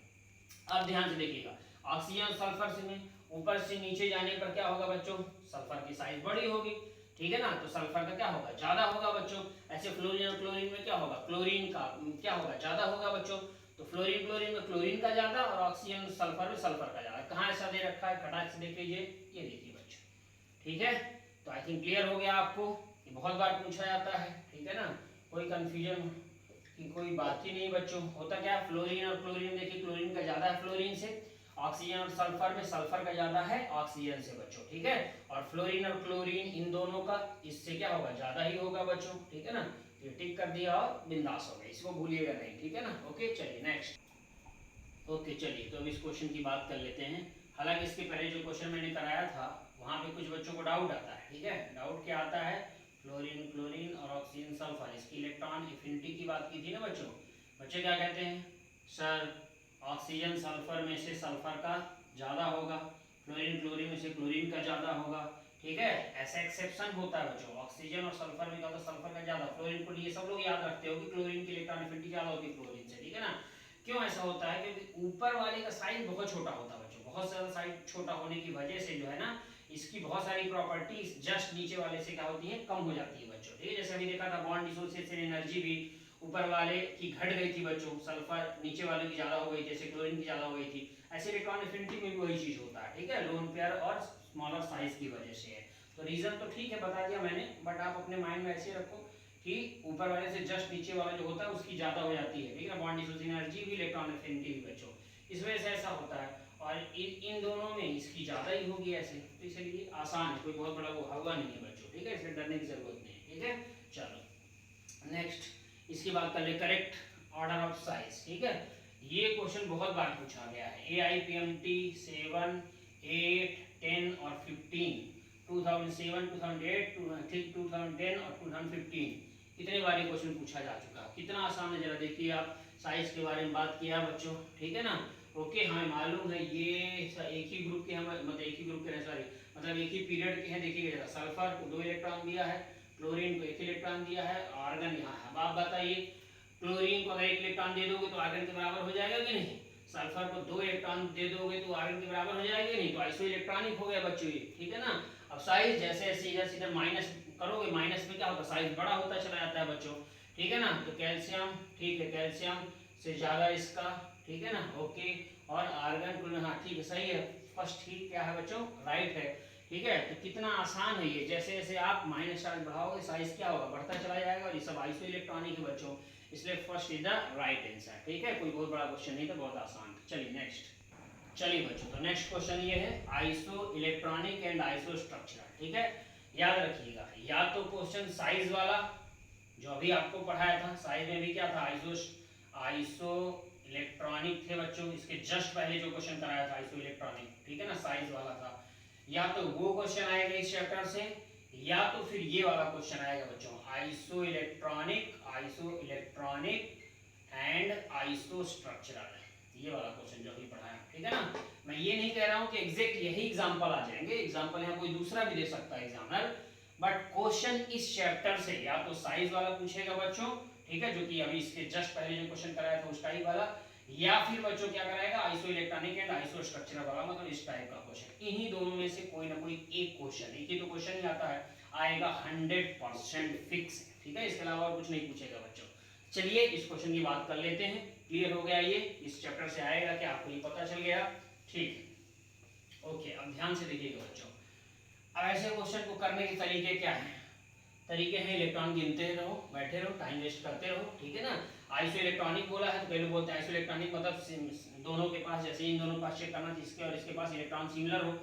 अब ध्यान से देखिएगा, ऑक्सीजन और सल्फर से में ऊपर से नीचे जाने पर क्या होगा बच्चों, सल्फर की साइज बड़ी होगी, ठीक है ना, तो सल्फर का क्या होगा, ज्यादा होगा बच्चों। ऐसे फ्लोरीन और क्लोरीन में क्या होगा, क्लोरीन का क्या होगा, ज्यादा होगा बच्चों। तो फ्लोरीन क्लोरीन में क्लोरीन का ज्यादा और ऑक्सीजन सल्फर में सल्फर का ज्यादा। कहाँ ऐसा दे रखा है, फटाक से देख लीजिए, ये देखिए बच्चों, ठीक है। तो आई थिंक क्लियर हो गया आपको, ये बहुत बार पूछा जाता है, ठीक है ना, कोई कंफ्यूजन की कोई बात ही नहीं बच्चों। होता क्या, फ्लोरीन और क्लोरीन, देखिए क्लोरीन का ज्यादा है फ्लोरीन से, ऑक्सीजन और सल्फर में सल्फर का ज्यादा है ऑक्सीजन से बच्चों, ठीक है। और फ्लोरीन और क्लोरीन इन दोनों का इससे क्या होगा, ज्यादा ही होगा बच्चों, ठीक है ना। ये टिक कर दिया और बिंदास हो गया, इसको भूलिएगा नहीं, ठीक है ना। ओके चलिए नेक्स्ट, ओके चलिए तो अब इस क्वेश्चन की बात कर लेते हैं। हालांकि इसके पहले जो क्वेश्चन मैंने कराया था वहाँ पे कुछ बच्चों को डाउट आता है, ठीक है। डाउट क्या आता है, फ्लोरीन क्लोरीन और ऑक्सीजन सल्फर, इसकी इलेक्ट्रॉन एफिनिटी की बात की थी ना बच्चों। बच्चे क्या कहते हैं, सर ऑक्सीजन सल्फर में से सल्फर का ज़्यादा होगा, फ्लोरीन क्लोरीन में से क्लोरीन का ज़्यादा होगा, ठीक है। ऐसा एक्सेप्शन होता है बच्चों, ऑक्सीजन और सल्फर में ज़्यादा, सल्फर का ज़्यादा, फ्लोरीन को ये सब लोग याद रखते हो कि क्लोरीन की इलेक्ट्रॉन एफिनिटी ज़्यादा होती है फ्लोरीन से, ठीक है ना। क्यों ऐसा होता है, क्योंकि ऊपर वाले का साइज बहुत छोटा होता है बच्चों, बहुत ज़्यादा साइज छोटा होने की वजह से जो है ना, इसकी बहुत सारी प्रॉपर्टीज जस्ट नीचे वाले से क्या होती है, कम हो जाती है बच्चों, ठीक है। जैसे अभी देखा था बॉन्ड डिसोसिएशन एनर्जी भी ऊपर वाले की घट गई थी बच्चों, सल्फर नीचे वाले की ज्यादा हो गई, जैसे क्लोरीन की ज्यादा हो गई थी। ऐसे इलेक्ट्रॉन एफिनिटी में भी वही चीज होता है, ठीक है, लोन पेयर और स्मॉलर साइज की वजह से है। तो रीजन तो ठीक है बता दिया मैंने, बट आप अपने माइंड में ऐसे रखो कि ऊपर वाले से जस्ट नीचे वाला जो होता है उसकी ज्यादा हो जाती है, ठीक है, बॉन्ड डिसोसिएशन एनर्जी भी इलेक्ट्रॉन एफिनिटी भी बच्चों, इस वजह से ऐसा होता है। और इन दोनों में इसकी ज्यादा ही होगी ऐसे, तो इसलिए आसान है, कोई बहुत बड़ा वो हुआ नहीं है बच्चों, ठीक है, इसलिए डरने की जरूरत नहीं है, ठीक है। चलो नेक्स्ट इसकी बात कर ले, करेक्ट ऑर्डर ऑफ साइज, ठीक है। ये क्वेश्चन बहुत बार पूछा गया है, AIPMT 7, 8, 10 और 15, 2007, 2008, 2010 और 2015 कितने बार ये क्वेश्चन पूछा जा चुका है, कितना आसान है, जरा देखिए आप। साइज के बारे में बात किया बच्चों, ठीक है ना। ओके हमें मालूम है ये एक ही ग्रुप के, हम मतलब एक ही ग्रुप के हैं, सॉरी मतलब एक ही पीरियड के हैं। देखिएगा जरा, सल्फर को 2 इलेक्ट्रॉन दिया है, क्लोरीन को 1 इलेक्ट्रॉन दिया है, आर्गन यहाँ है। अब आप बताइए, क्लोरीन को अगर 1 इलेक्ट्रॉन दे दोगे तो आर्गन के बराबर हो जाएगा कि नहीं, सल्फर को 2 इलेक्ट्रॉन दे दोगे तो आर्गन के बराबर हो जाएगा कि नहीं, तो आइसो इलेक्ट्रॉनिक हो गया बच्चों ये, ठीक है ना। अब साइज जैसे जैसे इधर से इधर माइनस करोगे, माइनस में क्या होता है, साइज बड़ा होता चला जाता है बच्चों, ठीक है ना। तो कैल्शियम, ठीक है, कैल्शियम से ज्यादा इसका, ठीक है ना, ओके। और आर्गन, हाँ ठीक है, सही है, फर्स्ट ठीक क्या है बच्चों, राइट है, ठीक है। तो कितना आसान है ये, जैसे जैसे आप माइनस चार्ज बढ़ाओगे साइज क्या होगा, बढ़ता चला जाएगा, और ये सब आइसो इलेक्ट्रॉनिक है बच्चों, इसलिए first is the right answer, ठीक है। कोई बहुत बड़ा क्वेश्चन नहीं था, बहुत आसान। चलिए नेक्स्ट, चलिए बच्चों तो नेक्स्ट क्वेश्चन ये है, iso electronic and iso structural, ठीक है। याद रखिएगा, या तो क्वेश्चन साइज वाला जो अभी आपको पढ़ाया था, साइज में भी क्या था, आइसो इलेक्ट्रॉनिक थे बच्चों, इसके जस्ट पहले जो क्वेश्चन कराया था आइसो इलेक्ट्रॉनिक, ठीक है ना, साइज वाला था। या तो वो क्वेश्चन आएगा इस चैप्टर से, या तो फिर ये वाला क्वेश्चन आएगा बच्चों, iso electronic and iso structural, ये वाला क्वेश्चन जो अभी पढ़ाया, ठीक है ना। मैं ये नहीं कह रहा हूँ कि एग्जैक्ट यही एग्जांपल आ जाएंगे, एग्जांपल यहाँ कोई दूसरा भी दे सकता है एग्जामिनर, बट क्वेश्चन इस चैप्टर से या तो साइज वाला पूछेगा बच्चों, ठीक है, जो कि अभी इसके जस्ट पहले जो क्वेश्चन कराया था उस टाइप वाला, या फिर बच्चों क्या कराएगा iso electronic and iso structural वाला, मतलब इस टाइप का क्वेश्चन। इन्हीं दोनों में से कोई ना कोई एक क्वेश्चन, एक ही तो क्वेश्चन ही आता है, आएगा 100% फिक्स, ठीक है, इसके अलावा और कुछ नहीं पूछेगा बच्चों। चलिए इस क्वेश्चन की बात कर लेते हैं। क्लियर हो गया, ये इस चैप्टर से आएगा क्या आपको ये पता चल गया, ठीक। ओके, अब ध्यान से देखिएगा बच्चों, अब ऐसे क्वेश्चन को करने के तरीके क्या हैं? तरीके हैं इलेक्ट्रॉन गिनते रहो, बैठे रहो, टाइम वेस्ट करते रहो, ठीक है ना। आइसो इलेक्ट्रॉनिक बोला है तो कई लोग बोलते हैं आइसो इलेक्ट्रॉनिक मतलब दोनों के पास, जैसे इन दोनों पास चेक करना, इसके और इसके पास इलेक्ट्रॉन सिमिलर हो,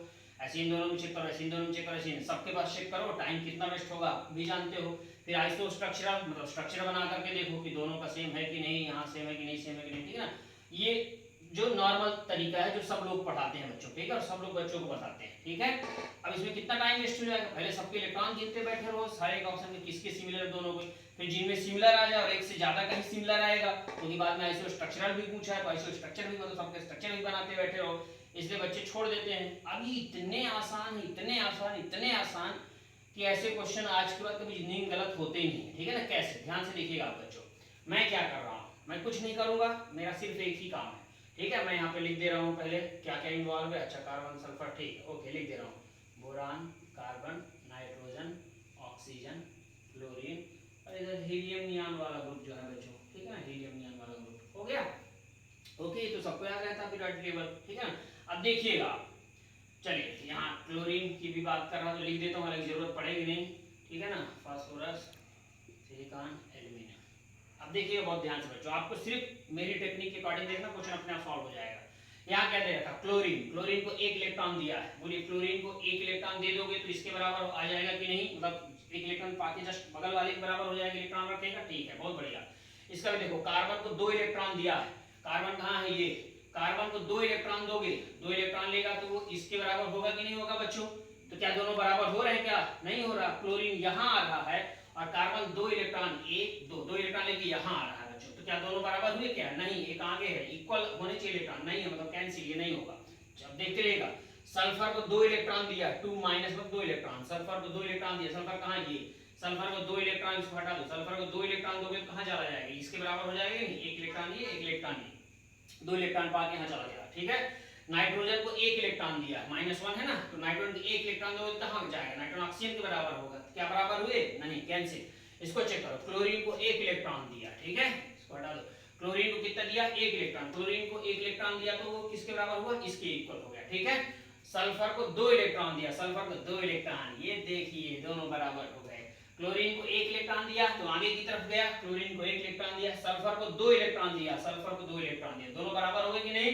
ऐसे इन दोनों में चेक करो, ऐसे इन दोनों में चेक करो, ऐसे सबके पास चेक करो, टाइम कितना वेस्ट होगा भी जानते हो। फिर आइसो स्ट्रक्चरल मतलब स्ट्रक्चर बना करके देखो कि दोनों का सेम है कि नहीं, यहाँ सेम है कि नहीं, सेम है कि नहीं, ठीक है ना। ये जो नॉर्मल तरीका है जो सब लोग पढ़ाते हैं बच्चों, ठीक है, और सब लोग बच्चों को बताते हैं, ठीक है। अब इसमें कितना टाइम वेस्ट हो जाएगा, पहले सबके इलेक्ट्रॉन गिनते बैठे रहो, सारे ऑप्शन में किसके सिमिलर दोनों को, फिर जिनमें सिमिलर आ जाए और एक से ज्यादा कहीं सिमिलर आएगा, क्योंकि तो बाद में आइसो स्ट्रक्चरल भी पूछा है तो आइसो स्ट्रक्चर भी मतलब सबके स्ट्रक्चर भी बनाते बैठे रहो, इसलिए बच्चे छोड़ देते हैं। अभी इतने आसान, इतने आसान, इतने आसान कि ऐसे क्वेश्चन आज के बाद कभी जिंदगी में गलत होते ही नहीं, ठीक है ना। कैसे, ध्यान से देखिएगा आप बच्चों, मैं क्या कर रहा हूँ, मैं कुछ नहीं करूंगा, मेरा सिर्फ एक ही काम है, ठीक है। मैं यहाँ पे लिख दे रहा हूँ पहले क्या क्या इन्वॉल्व है, अच्छा कार्बन सल्फर, ठीक, ओके, लिख दे रहा हूँ boron, carbon, nitrogen, oxygen, fluorine, और इधर हीलियम नियॉन वाला ग्रुप जो है बच्चों, ठीक है ना, हीलियम नियॉन वाला ग्रुप हो गया। ओके, तो सबको याद रहता है पीरियोडिक टेबल, ठीक है ना। अब देखिएगा, चलिए यहाँ क्लोरीन की भी बात कर रहा हूँ तो लिख देता हूँ, अलग जरूरत पड़ेगी नहीं, ठीक है ना, फास्फोरस, सिलिकॉन, एल्यूमिनियम। अब देखिए बहुत ध्यान से बच्चों, आपको सिर्फ मेरी टेक्निक के अकॉर्डिंग देखना, क्वेश्चन अपने आप सॉल्व हो जाएगा। यहाँ क्या दे रखा, क्लोरीन, क्लोरीन को एक इलेक्ट्रॉन दिया है, बोलिए क्लोरीन को एक इलेक्ट्रॉन दे दोगे तो इसके बराबर आ जाएगा कि नहीं, मतलब एक इलेक्ट्रॉन पाके जस्ट बगल वाले के बराबर हो जाएगा, इलेक्ट्रॉन रखेगा, ठीक है, बहुत बढ़िया। इसका भी देखो, कार्बन को 2 इलेक्ट्रॉन दिया है, कार्बन कहाँ है, ये कार्बन को 2 इलेक्ट्रॉन दोगे, 2 इलेक्ट्रॉन लेगा तो वो इसके बराबर होगा कि नहीं होगा बच्चों, तो क्या दोनों बराबर हो रहे हैं, क्या नहीं हो रहा, क्लोरीन यहाँ आ रहा है और कार्बन 2 इलेक्ट्रॉन, 1 2 2 इलेक्ट्रॉन लेके यहाँ आ रहा है बच्चों, तो क्या दोनों बराबर हुए, क्या नहीं, एक आगे है, इक्वल होने चाहिए इलेक्ट्रॉन, नहीं है, मतलब कैंसिल, ये नहीं होगा। जब देखते रहेगा, सल्फर को 2 इलेक्ट्रॉन दिया, 2 माइनस में 2 इलेक्ट्रॉन, सल्फर को 2 इलेक्ट्रॉन दिया, सल्फर कहाँ, ये सल्फर को 2 इलेक्ट्रॉन, इसको हटा दो, सल्फर को 2 इलेक्ट्रॉन दोगे तो कहाँ चला जाएगा, इसके बराबर हो जाएगा नहीं, एक इलेक्ट्रॉन ये, एक इलेक्ट्रॉन ये, 2 इलेक्ट्रॉन पाके यहाँ चला गया, ठीक है। नाइट्रोजन को 1 इलेक्ट्रॉन दिया, -1 है ना, तो नाइट्रोजन को 1 इलेक्ट्रॉन दोगे तो कहाँ जाएगा, नाइट्रोजन ऑक्सीजन के बराबर होगा, क्या बराबर हुए, नहीं, कैंसिल। इसको चेक करो, क्लोरीन को 1 इलेक्ट्रॉन दिया, ठीक है, इसको हटा दो, क्लोरीन को कितना दिया, 1 इलेक्ट्रॉन, क्लोरीन को 1 इलेक्ट्रॉन दिया तो वो किसके बराबर हुआ, इसके इक्वल हो गया, ठीक है। सल्फर को 2 इलेक्ट्रॉन दिया, सल्फर को 2 इलेक्ट्रॉन, ये देखिए दोनों बराबर हो गए। क्लोरीन को 1 इलेक्ट्रॉन दिया तो आगे की तरफ गया, क्लोरीन को 1 इलेक्ट्रॉन दिया, सल्फर को 2 इलेक्ट्रॉन दिया, सल्फर को 2 इलेक्ट्रॉन दिया, दोनों बराबर हो गए कि नहीं,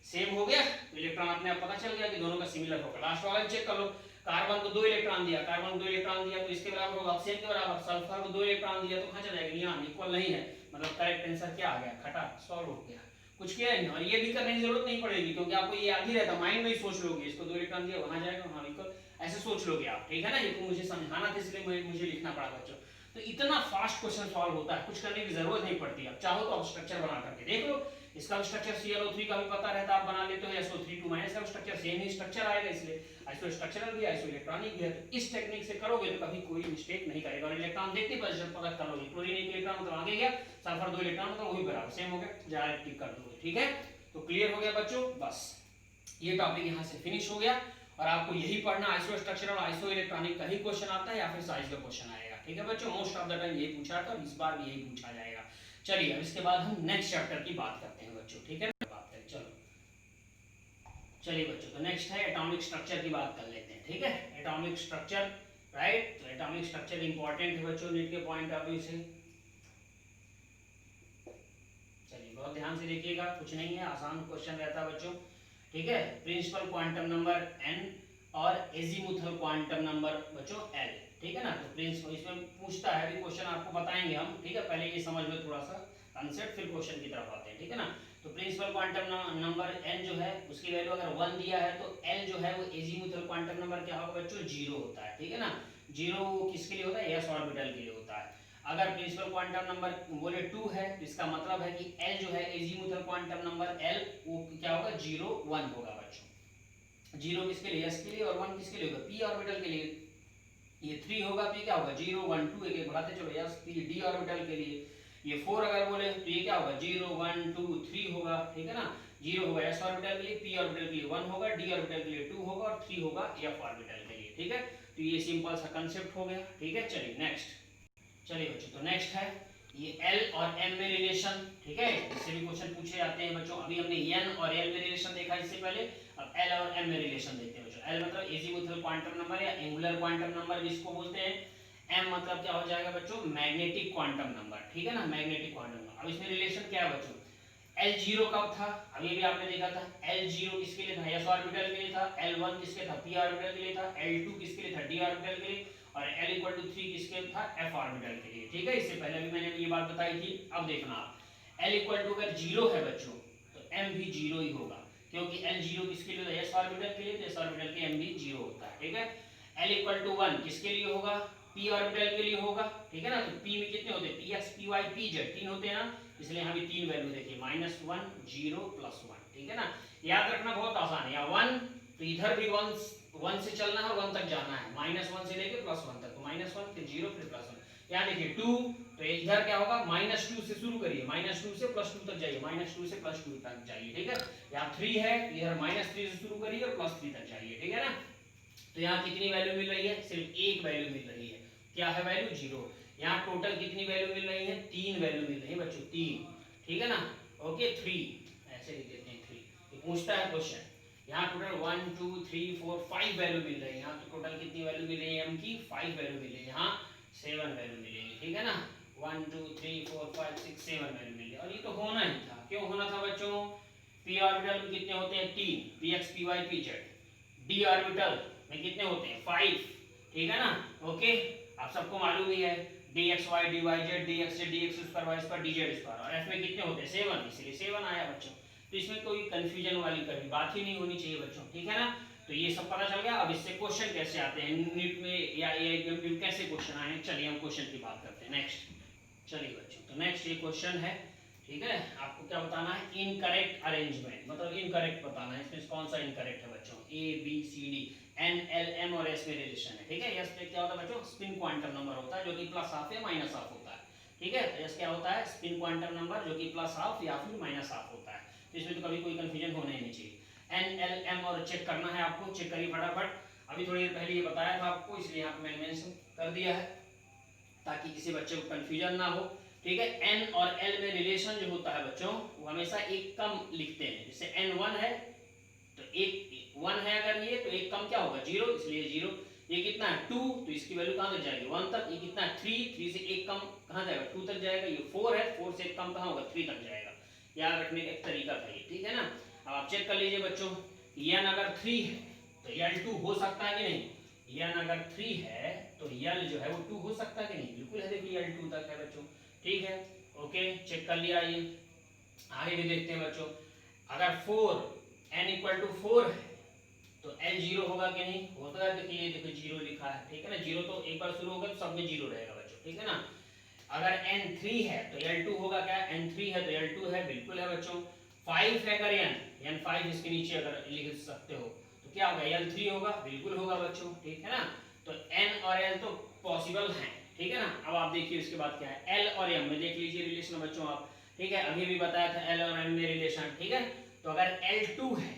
सेम हो गया, इलेक्ट्रॉन अपने आप पता चल गया कि दोनों का सिमिलर होगा। लास्ट वाला चेक कर लो, कार्बन को 2 इलेक्ट्रॉन दिया, कार्बन को 2 इलेक्ट्रॉन दिया तो इसके बराबर होगा, ऑक्सीजन के बराबर, सल्फर को 2 इलेक्ट्रॉन दिया तो कहां चला जाएगा, यहां, इक्वल नहीं है, मतलब करेक्ट आंसर क्या आ गया, खटा, सॉल्व हो गया, कुछ किया नहीं, और ये भी करने की जरूरत नहीं पड़ेगी क्योंकि आपको ये याद ही रहता, माइंड में ही सोच लोगे, इसको 2 इलेक्ट्रॉन दिया वहां जाएगा, वहां इक्वल, ऐसे सोच लोगे आप, ठीक है ना। ये तो मुझे समझाना था इसलिए मुझे लिखना पड़ा बच्चों, तो इतना फास्ट क्वेश्चन सॉल्व होता है, कुछ करने की जरूरत नहीं पड़ती, आप चाहो तो आप स्ट्रक्चर बना करके देख लो, इसका स्ट्रक्चर ClO3 का भी पता रहता, आप बना लेते हो, SO3 2 का स्ट्रक्चर सेम ही स्ट्रक्चर आएगा, इसलिए आइसो स्ट्रक्चरल भी आइसो इलेक्ट्रॉनिक भी है, तो इस टेक्निक से करोगे तो कभी कोई मिस्टेक नहीं करेगा, और इलेक्ट्रॉन देखते पोजीशन पता कर लोगे, क्लोरीन 1 इलेक्ट्रॉन मतलब आगे गया, सल्फर 2 इलेक्ट्रॉन मतलब वही बराबर सेम हो गया, डायरेक्ट टिक कर दोगे, ठीक है। तो क्लियर हो गया बच्चों, बस ये टॉपिक यहाँ से फिनिश हो गया, और आपको यही पढ़ना, आइसो स्ट्रक्चरल और आइसो इलेक्ट्रॉनिक का ही क्वेश्चन आता है या फिर साइज का क्वेश्चन आएगा, ठीक है बच्चों, मोस्ट ऑफ द टाइम यही पूछा था, इस बार भी यही पूछा जाएगा। चलिए अब इसके बाद हम नेक्स्ट चैप्टर की बात करते हैं बच्चों, ठीक है, बात करें, चलो चलिए बच्चों, तो नेक्स्ट है एटॉमिक स्ट्रक्चर की बात कर लेते हैं, ठीक है, एटॉमिक स्ट्रक्चर, राइट, तो एटॉमिक स्ट्रक्चर इंपॉर्टेंट है बच्चों नीट के पॉइंट ऑफ व्यू से। चलिए बहुत ध्यान से देखिएगा, कुछ नहीं है, आसान क्वेश्चन रहता है बच्चों, ठीक है। प्रिंसिपल क्वांटम नंबर n और एजीमुथल क्वांटम नंबर बच्चों l, ठीक है ना। तो प्रिंसिपल इसमें पूछता है, अभी क्वेश्चन आपको बताएंगे हम, ठीक है, पहले ये समझ लो थोड़ा सा कंसेप्ट, फिर क्वेश्चन की तरफ आते हैं, ठीक है ना। तो प्रिंसिपल क्वांटम नंबर n जो है उसकी वैल्यू अगर 1 दिया है तो l जो है वो एजीमुथल क्वांटम नंबर क्या होगा बच्चों, 0 होता है, ठीक है ना। 0 किसके लिए होता है, s ऑर्बिटल के लिए होता है। अगर प्रिंसिपल क्वांटम नंबर बोले 2 है तो इसका मतलब है कि l जो है एजीमुथल क्वांटम नंबर l वो क्या होगा, 0 1 होगा बच्चों। 0 किसके लिए, s के लिए, और 1 किसके लिए होगा, p ऑर्बिटल के लिए, ये 3 होगा तो ये क्या होगा 0 1 2 एक एक बढ़ाते चलो यस डी ऑर्बिटल के लिए। ये 4 अगर बोले तो ये क्या होगा 0 1 2 3 होगा, ठीक है ना। 0 होगा s ऑर्बिटल के लिए, p ऑर्बिटल के लिए 1 होगा, d ऑर्बिटल के लिए 2 होगा और 3 होगा f ऑर्बिटल के लिए, ठीक है। तो ये सिंपल सा कांसेप्ट हो गया, ठीक है। चलिए नेक्स्ट, चलिए बच्चों तो नेक्स्ट है ये L और M में रिलेशन, ठीक है। इससे भी क्वेश्चन पूछे जाते हैं बच्चों। अभी हमने N और L में रिलेशन देखा इससे पहले, अब L और M में रिलेशन देखते हैं बच्चों। L मतलब एजीमुथल क्वांटम नंबर या एंगुलर क्वांटम नंबर जिसको बोलते हैं। M मतलब क्या हो जाएगा बच्चों मैग्नेटिक क्वांटम नंबर, ठीक है ना, मैग्नेटिक क्वांटम नंबर। अब इसमें रिलेशन क्या है बच्चों, L0 कब था, अभी भी आपने देखा था L0 किसके लिए था, s ऑर्बिटल के लिए था, L1 किसके था, p ऑर्बिटल के लिए था, L2 किसके लिए था, d ऑर्बिटल के लिए, और L=3 किसके था, f ऑर्बिटल के लिए, ठीक है। इससे पहले भी मैंने ये बात बताई थी। अब देखना आप L अगर 0 है बच्चों तो m भी 0 ही होगा, क्योंकि L0 किसके लिए था, s ऑर्बिटल के लिए, तो s ऑर्बिटल के m भी 0 होता है, ठीक है। L=1 किसके लिए होगा, p ऑर्बिटल के लिए होगा, ठीक है ना। तो p में कितने होते हैं, px py pz 3 होते हैं ना, इसलिए यहाँ भी 3 वैल्यू देखिए -1 0 +1, ठीक है ना। याद रखना बहुत आसान है, या 1 तो इधर भी 1 से चलना है और 1 तक जाना है, -1 से लेके +1 तक, तो -1 फिर 0 फिर +1। यहाँ देखिए 2 तो इधर क्या होगा -2 से शुरू करिए, -2 से +2 तक जाइए, -2 से +2 तक जाइए, ठीक है। यहाँ 3 है इधर -3 से शुरू करिए और +3 तक जाइए, ठीक है ना। तो यहाँ कितनी वैल्यू मिल रही है, सिर्फ एक वैल्यू मिल रही है, क्या है वैल्यू 0। यहाँ टोटल कितनी वैल्यू मिल रही है, 3 वैल्यू मिल रही है बच्चों, 3, ठीक है ना। ओके 3 ऐसे लिख देते हैं 3। ये पूछता है क्वेश्चन, यहाँ टोटल 1 2 3 4 5 वैल्यू मिल रही है। यहाँ तो टोटल कितनी वैल्यू मिल रही है m की, 5 वैल्यू मिल रही है, यहाँ 7 वैल्यू मिलेगी, ठीक है ना। 1 2 3 4 5 6 7 वैल्यू मिल रही है। और ये तो होना ही था, क्यों होना था बच्चों, p ऑर्बिटल में कितने होते हैं 3, px py pz, d orbital में कितने होते हैं 5, ठीक है ना। ओके आप सबको मालूम ही है dxy dyz dx से dx square y square dz square, और f में कितने होते हैं 7, इसलिए 7 आया बच्चों। तो इसमें कोई कंफ्यूजन वाली कभी बात ही नहीं होनी चाहिए बच्चों, ठीक है ना। तो ये सब पता चल गया। अब इससे क्वेश्चन कैसे आते हैं नीट में या एआईएम में कैसे क्वेश्चन आए हैं, चलिए हम क्वेश्चन की बात करते हैं नेक्स्ट। चलिए बच्चों तो नेक्स्ट ये क्वेश्चन है, ठीक है। आपको क्या बताना है, इनकरेक्ट अरेंजमेंट, मतलब इनकरेक्ट बताना है। इसमें कौन सा इनकरेक्ट है बच्चों, A B C D, N L M और एस में रिलेशन है, ठीक है। एस पे क्या होता है बच्चों, स्पिन क्वांटम नंबर होता है जो कि प्लस हाफ या माइनस हाफ होता है, ठीक है। एस क्या होता है, स्पिन क्वांटम नंबर जो कि प्लस हाफ या फिर माइनस हाफ होता है। तो इसमें तो कभी कोई कंफ्यूजन होना ही नहीं चाहिए। एन एल एम और चेक करना है आपको, चेक करिए फटाफट। अभी थोड़ी देर पहले ये बताया था आपको, इसलिए यहाँ पे मैंने मेंशन कर दिया है ताकि किसी बच्चे को कंफ्यूजन ना हो, ठीक है। n और l में रिलेशन जो होता है बच्चों वो हमेशा एक कम लिखते हैं। जैसे n 1 है तो एक 1 है, अगर ये तो एक कम क्या होगा 0, इसलिए 0। ये कितना है 2 तो इसकी वैल्यू कहां तक जाएगी 1 तक। ये कितना है 3 से एक कम कहां जाएगा 2 तक जाएगा। ये 4 है 4 से एक कम कहां होगा 3 तक जाएगा। याद रखने का एक तरीका था ये, ठीक है ना। अब आप चेक कर लीजिए बच्चों, n अगर 3 है तो l2 हो सकता है कि नहीं, n अगर 3 है तो l जो है वो 2 हो सकता है कि नहीं, बिल्कुल है। देखिए l 2 तक है बच्चों, ठीक है। ओके चेक कर लिया। ये आगे भी देखते हैं बच्चों, अगर 4 n = 4 है तो l 0 होगा कि नहीं, होता है। देखिए ये देखो 0 लिखा है, ठीक है ना। 0 तो एक बार शुरू होगा तो सब में 0 रहेगा बच्चों, ठीक है ना। अगर n 3 है तो l 2 होगा क्या, n 3 है तो l 2 है, बिल्कुल है बच्चों। 5 है अगर n 5 इसके नीचे अगर लिख सकते हो तो क्या होगा l 3 होगा, बिल्कुल होगा बच्चों, ठीक है ना। तो n और l तो पॉसिबल हैं, ठीक है ना। अब आप देखिए उसके बाद क्या है, l और m में देख लीजिए रिलेशन बच्चों आप, ठीक है। अभी भी बताया था l और m में रिलेशन, ठीक है। तो अगर l2 है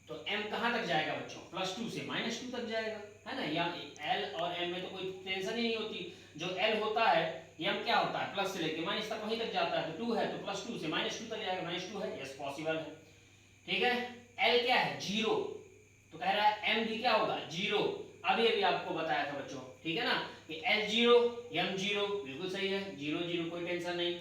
तो m कहां तक जाएगा बच्चों, +2 से -2 तक जाएगा, है ना। या l और m में तो कोई टेंशन ही नहीं होती। जो l होता है m क्या होता है प्लस से लेके माइनस तक वहीं तक जाता है। तो 2 है तो +2 से -2 तक जाएगा, -2 है, यस पॉसिबल है, ठीक है। l क्या है 0 तो कह रहा है m भी क्या होगा 0। अभी अभी आपको बताया था बच्चों, ठीक है ना, कि l 0 m 0, बिल्कुल सही है, 0 0 कोई टेंशन नहीं।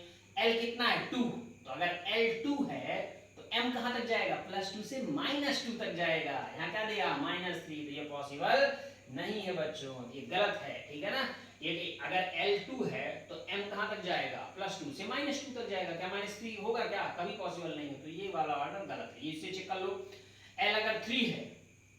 l कितना है 2 तो अगर l 2 है तो m कहां तक जाएगा +2 से -2 तक जाएगा। यहाँ क्या दिया -3, तो ये पॉसिबल नहीं है बच्चों, ये गलत है, ठीक है ना। ये अगर L2 है तो m कहां तक जाएगा +2 से -2 तक जाएगा, क्या -3 होगा क्या, कभी पॉसिबल नहीं है। तो ये वाला ऑर्डर गलत है, इससे चेक कर लो। L अगर 3 है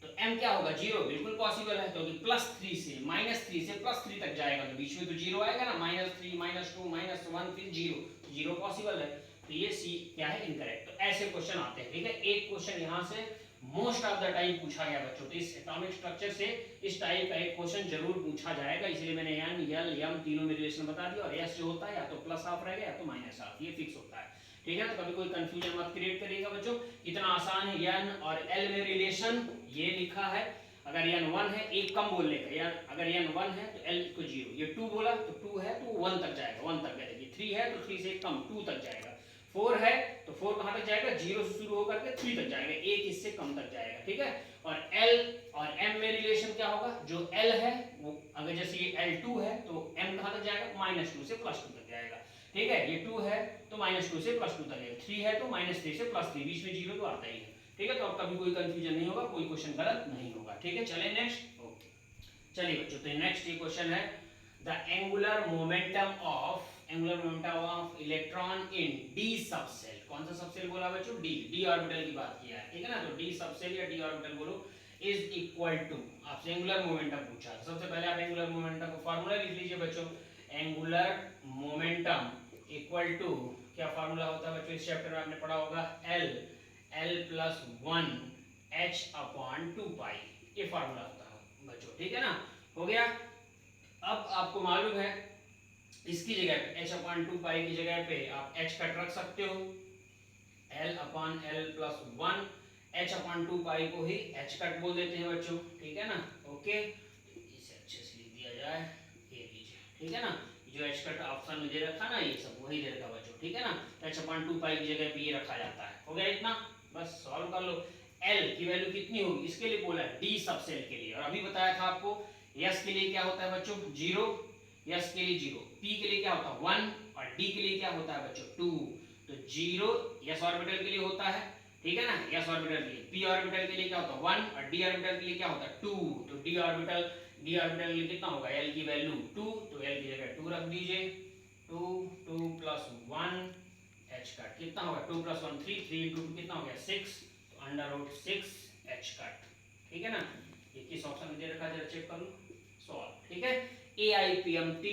तो m क्या होगा 0, बिल्कुल पॉसिबल है, क्योंकि +3 से -3 से +3 तक जाएगा तो बीच में तो 0 आएगा ना, -3 -2 -1 फिर 0, 0 पॉसिबल है। तो ये सी क्या है इनकरेक्ट। तो ऐसे क्वेश्चन आते हैं, ठीक है। एक क्वेश्चन यहाँ से मोस्ट ऑफ द टाइम पूछा गया बच्चों। तो इस एटॉमिक स्ट्रक्चर से इस टाइप का एक क्वेश्चन जरूर पूछा जाएगा, इसलिए मैंने एन एल एम तीनों में रिलेशन बता दिया। और एस जो होता है या तो प्लस हाफ रहेगा या तो माइनस हाफ, ये फिक्स होता है, ठीक है। तो कभी कोई कंफ्यूजन मत क्रिएट करिएगा बच्चों, इतना आसान है। एन और एल में रिलेशन ये लिखा है, अगर एन 1 है एक कम बोलने का, या अगर एन 1 है तो एल को 0, ये 2 बोला तो 2 है तो 1 तक जाएगा, 1 तक जाएगी। 3 है तो 3 से कम 2 तक जाएगा। 4 है तो 4 कहां तक जाएगा, 0 से शुरू होकर के 3 तक जाएगा, एक इससे कम तक जाएगा, ठीक है। और एल और एम में रिलेशन क्या होगा, जो एल है वो अगर जैसे ये L2 है तो m कहां तक जाएगा, -2 से +2 तक जाएगा, ठीक है। ये 2 है तो -2 से +2 तक जाएगा, 3 है तो -3 से +3, बीच में 0 तो आता ही है, ठीक है। तो अब कभी कोई कंफ्यूजन नहीं होगा, कोई क्वेश्चन गलत नहीं होगा, ठीक है। चले नेक्स्ट। ओके चलिए बच्चों, तो नेक्स्ट ये क्वेश्चन है the angular momentum of electron in D subshell. कौन सा सबसेल बोला बच्चों, डी ऑर्बिटल की बात किया है, ठीक है ना। तो डी सबसेल या डी ऑर्बिटल बोलो इज इक्वल टू, आपसे एंगुलर मोमेंटम पूछा। सबसे पहले आप एंगुलर मोमेंटम का फार्मूला लिख लीजिए बच्चों। एंगुलर मोमेंटम इक्वल टू, क्या फार्मूला होता है बच्चों, इस चैप्टर में आपने पढ़ा होगा, L प्लस 1 h/2π, ये फार्मूला होता है बच्चों, ठीक है ना। हो गया। अब आपको मालूम है इसकी जगह पे h/2π की जगह पे आप h कट रख सकते हो, L/L प्लस 1 h/2π को ही h कट बोल देते हैं बच्चों, ठीक है ना। ओके इसे अच्छे से लिख दिया जाए, ये लीजिए, ठीक है ना। जो h कट ऑप्शन में दे रखा ना, ये सब वही दे रखा बच्चों, ठीक है ना। h/2π की जगह पे ये रखा जाता है। हो गया इतना, बस सॉल्व कर लो। L की वैल्यू कितनी होगी, इसके लिए बोला है डी सबसेल के लिए, और अभी बताया था आपको S के लिए क्या होता है बच्चों 0, S के लिए 0, P के लिए क्या होता है 1, और D के लिए क्या होता है बच्चों 2। तो 0 S ऑर्बिटल के लिए होता है, ठीक है ना, S ऑर्बिटल के लिए। P ऑर्बिटल के लिए क्या होता है 1, और D ऑर्बिटल के लिए क्या होता है 2। तो D ऑर्बिटल के लिए कितना होगा, L की वैल्यू 2, तो L की जगह 2 रख दीजिए। 2 प्लस 1 h कट कितना होगा, 2 प्लस 1 3, 3 इंटू 2 कितना हो गया 6, तो √6 h कट, ठीक है ना। ये किस ऑप्शन में दे रखा है जरा चेक कर लो, सॉल्व, ठीक है। AIPMT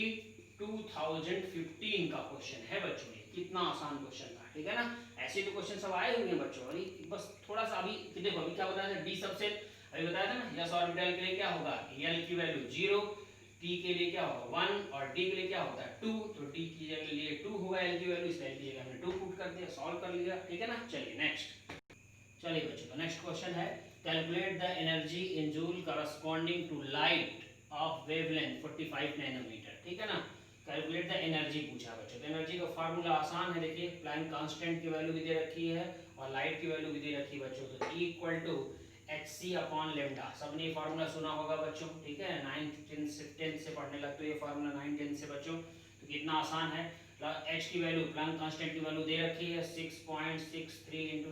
2015 का क्वेश्चन है बच्चों, ये कितना आसान क्वेश्चन था, ठीक है ना। ऐसे तो क्वेश्चन सब आए होंगे बच्चों, और बस थोड़ा सा अभी देखो, अभी क्या बताया था डी सबसेल, अभी बताया था ना। S ऑर्बिटल के लिए क्या होगा, L की वैल्यू 0, P के लिए क्या होगा 1, और D के लिए क्या होता है 2, तो D की जगह लिए 2 होगा L की वैल्यू, इसलिए L की जगह हमने 2 पुट कर दिया, सॉल्व कर लिया, ठीक है ना। चलिए नेक्स्ट, चलिए बच्चों, तो नेक्स्ट क्वेश्चन है calculate the energy in joule corresponding to light of wavelength 45 nanometre, ठीक है ना। कैलकुलेट द एनर्जी पूछा बच्चों। तो एनर्जी का फार्मूला आसान है, देखिए प्लैंक कांस्टेंट की वैल्यू भी दे रखी है और लाइट की वैल्यू भी दे रखी है बच्चों। तो E इक्वल टू hc/λ, सबने फार्मूला सुना होगा बच्चों, ठीक है। 9th 10th से पढ़ने लगते हो ये फार्मूला 9 10 से बच्चों। तो कितना आसान है, h की वैल्यू प्लैंक कांस्टेंट की वैल्यू दे रखी है 6.63 ×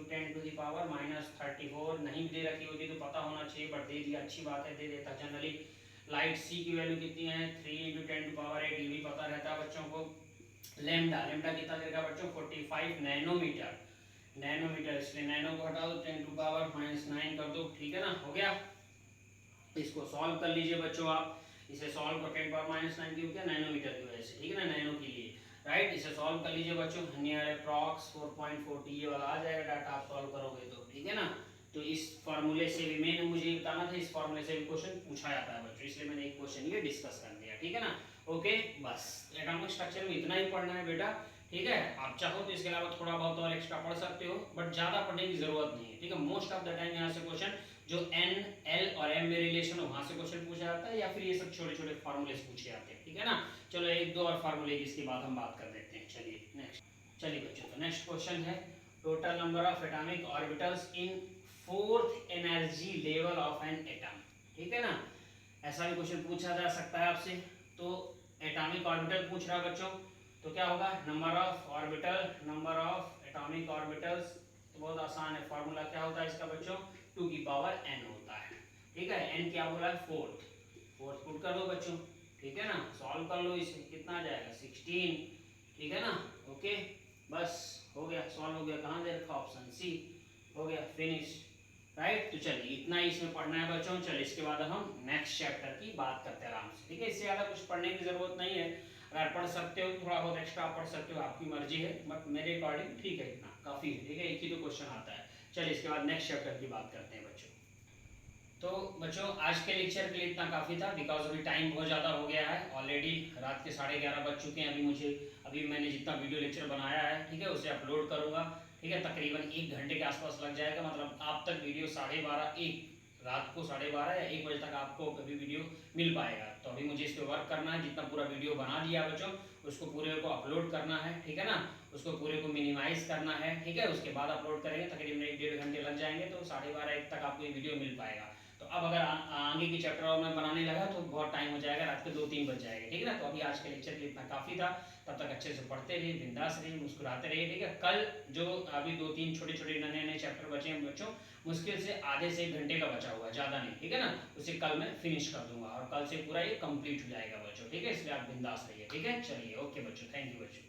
10⁻34, नहीं दे रखी होती तो पता होना चाहिए, बट दे दिया, अच्छी बात है, दे देता जनरली। लाइट c की वैल्यू कितनी है 3 × 10⁸, ये भी पता रहता है बच्चों को। लैम्डा कितना देगा बच्चों 45 नैनोमीटर, इसलिए नैनो को हटा दो, 10⁻⁻9 कर दो, ठीक है ना। हो गया, इसको सॉल्व कर लीजिए बच्चों आप। इसे सॉल्व कर 10⁻⁹ क्यों किया, नैनोमीटर की वजह से, ठीक है ना, नैनो के लिए, राइट। इसे सॉल्व कर लीजिए बच्चों, नियर अप्रॉक्स 4.40 ये वाला आ जाएगा डाटा आप सॉल्व करोगे तो, ठीक है ना। तो इस फार्मूले से भी मैंने मुझे बताना था, इस फार्मूले से भी क्वेश्चन पूछा जाता है बच्चों, इसलिए मैंने एक क्वेश्चन ये डिस्कस कर दिया, ठीक है ना। ओके, बस एटॉमिक स्ट्रक्चर में इतना ही पढ़ना है बेटा, ठीक है। आप चाहो तो इसके अलावा थोड़ा बहुत और एक्स्ट्रा पढ़ सकते हो, बट ज्यादा पढ़ने की जरूरत नहीं है, ठीक है। मोस्ट ऑफ द टाइम यहाँ से क्वेश्चन जो N, L और M में रिलेशन हो वहां से क्वेश्चन पूछा जाता है, या फिर ये सब छोटे छोटे फार्मूले पूछे जाते हैं, ठीक है ना। चलो एक दो और फार्मूले की इसके बाद हम बात कर लेते हैं। चलिए नेक्स्ट, चलिए बच्चों, तो नेक्स्ट क्वेश्चन है total number of atomic orbitals in 4th energy level of an atom, ठीक है ना। ऐसा भी क्वेश्चन पूछा जा सकता है आपसे। तो एटॉमिक ऑर्बिटल पूछ रहा है बच्चों, तो क्या होगा नंबर ऑफ एटॉमिक ऑर्बिटल्स, तो बहुत आसान है, फार्मूला क्या होता है इसका बच्चों 2 की पावर n होता है, ठीक है। n क्या बोला है 4th पुट कर दो बच्चों, ठीक है ना। सॉल्व कर लो इसे, कितना आ जाएगा 16, ठीक है ना। ओके, बस हो गया, सॉल्व हो गया, कहाँ दे रखा ऑप्शन C, हो गया फिनिश, राइट। तो चलिए इतना ही इसमें पढ़ना है बच्चों। चलिए इसके बाद हम नेक्स्ट चैप्टर की बात करते हैं आराम से, ठीक है। इससे ज़्यादा कुछ पढ़ने की जरूरत नहीं है, अगर पढ़ सकते हो थोड़ा बहुत एक्स्ट्रा पढ़ सकते हो, आपकी मर्जी है, बट मेरे अकॉर्डिंग ठीक है, इतना काफ़ी है, ठीक है। एक ही तो क्वेश्चन आता है। चलिए इसके बाद नेक्स्ट चैप्टर की बात करते हैं बच्चों। तो बच्चों आज के लेक्चर के लिए इतना काफ़ी था, बिकॉज अभी टाइम बहुत ज़्यादा हो गया है, ऑलरेडी रात के 11:30 बज चुके हैं। अभी मैंने जितना वीडियो लेक्चर बनाया है, ठीक है, उसे अपलोड करूँगा, ठीक है, तकरीबन 1 घंटे के आसपास लग जाएगा। मतलब आप तक वीडियो 12:30 रात को 12:30 या 1 बजे तक आपको अभी वीडियो मिल पाएगा। तो अभी मुझे इस पर वर्क करना है, जितना पूरा वीडियो बना दिया बच्चों उसको पूरे को अपलोड करना है, ठीक है ना, उसको पूरे को मिनिमाइज करना है, ठीक है, उसके बाद अपलोड करेंगे, तकरीबन 1-1.5 घंटे लग जाएंगे, तो 12:30 तक आपको ये वीडियो मिल पाएगा। तो अब अगर आगे की चैप्टर और मैं बनाने लगा तो बहुत टाइम हो जाएगा, रात के 2-3 बज जाएंगे, ठीक है ना। तो अभी आज के लेक्चर के लिए इतना काफ़ी था। तब तक अच्छे से पढ़ते रहिए, बिंदास रहिए, मुस्कुराते रहिए, ठीक है। कल जो अभी 2-3 छोटे छोटे नए चैप्टर बचे हैं बच्चों, मुश्किल से आधे से 1 घंटे का बचा हुआ है, ज़्यादा नहीं, ठीक है ना, उसे कल मैं फिनिश कर दूंगा और कल से पूरा ये कंप्लीट हो जाएगा बच्चों, ठीक है। इसलिए आप बिंदास रहिए, ठीक है। चलिए ओके बच्चों, थैंक यू बच्चों।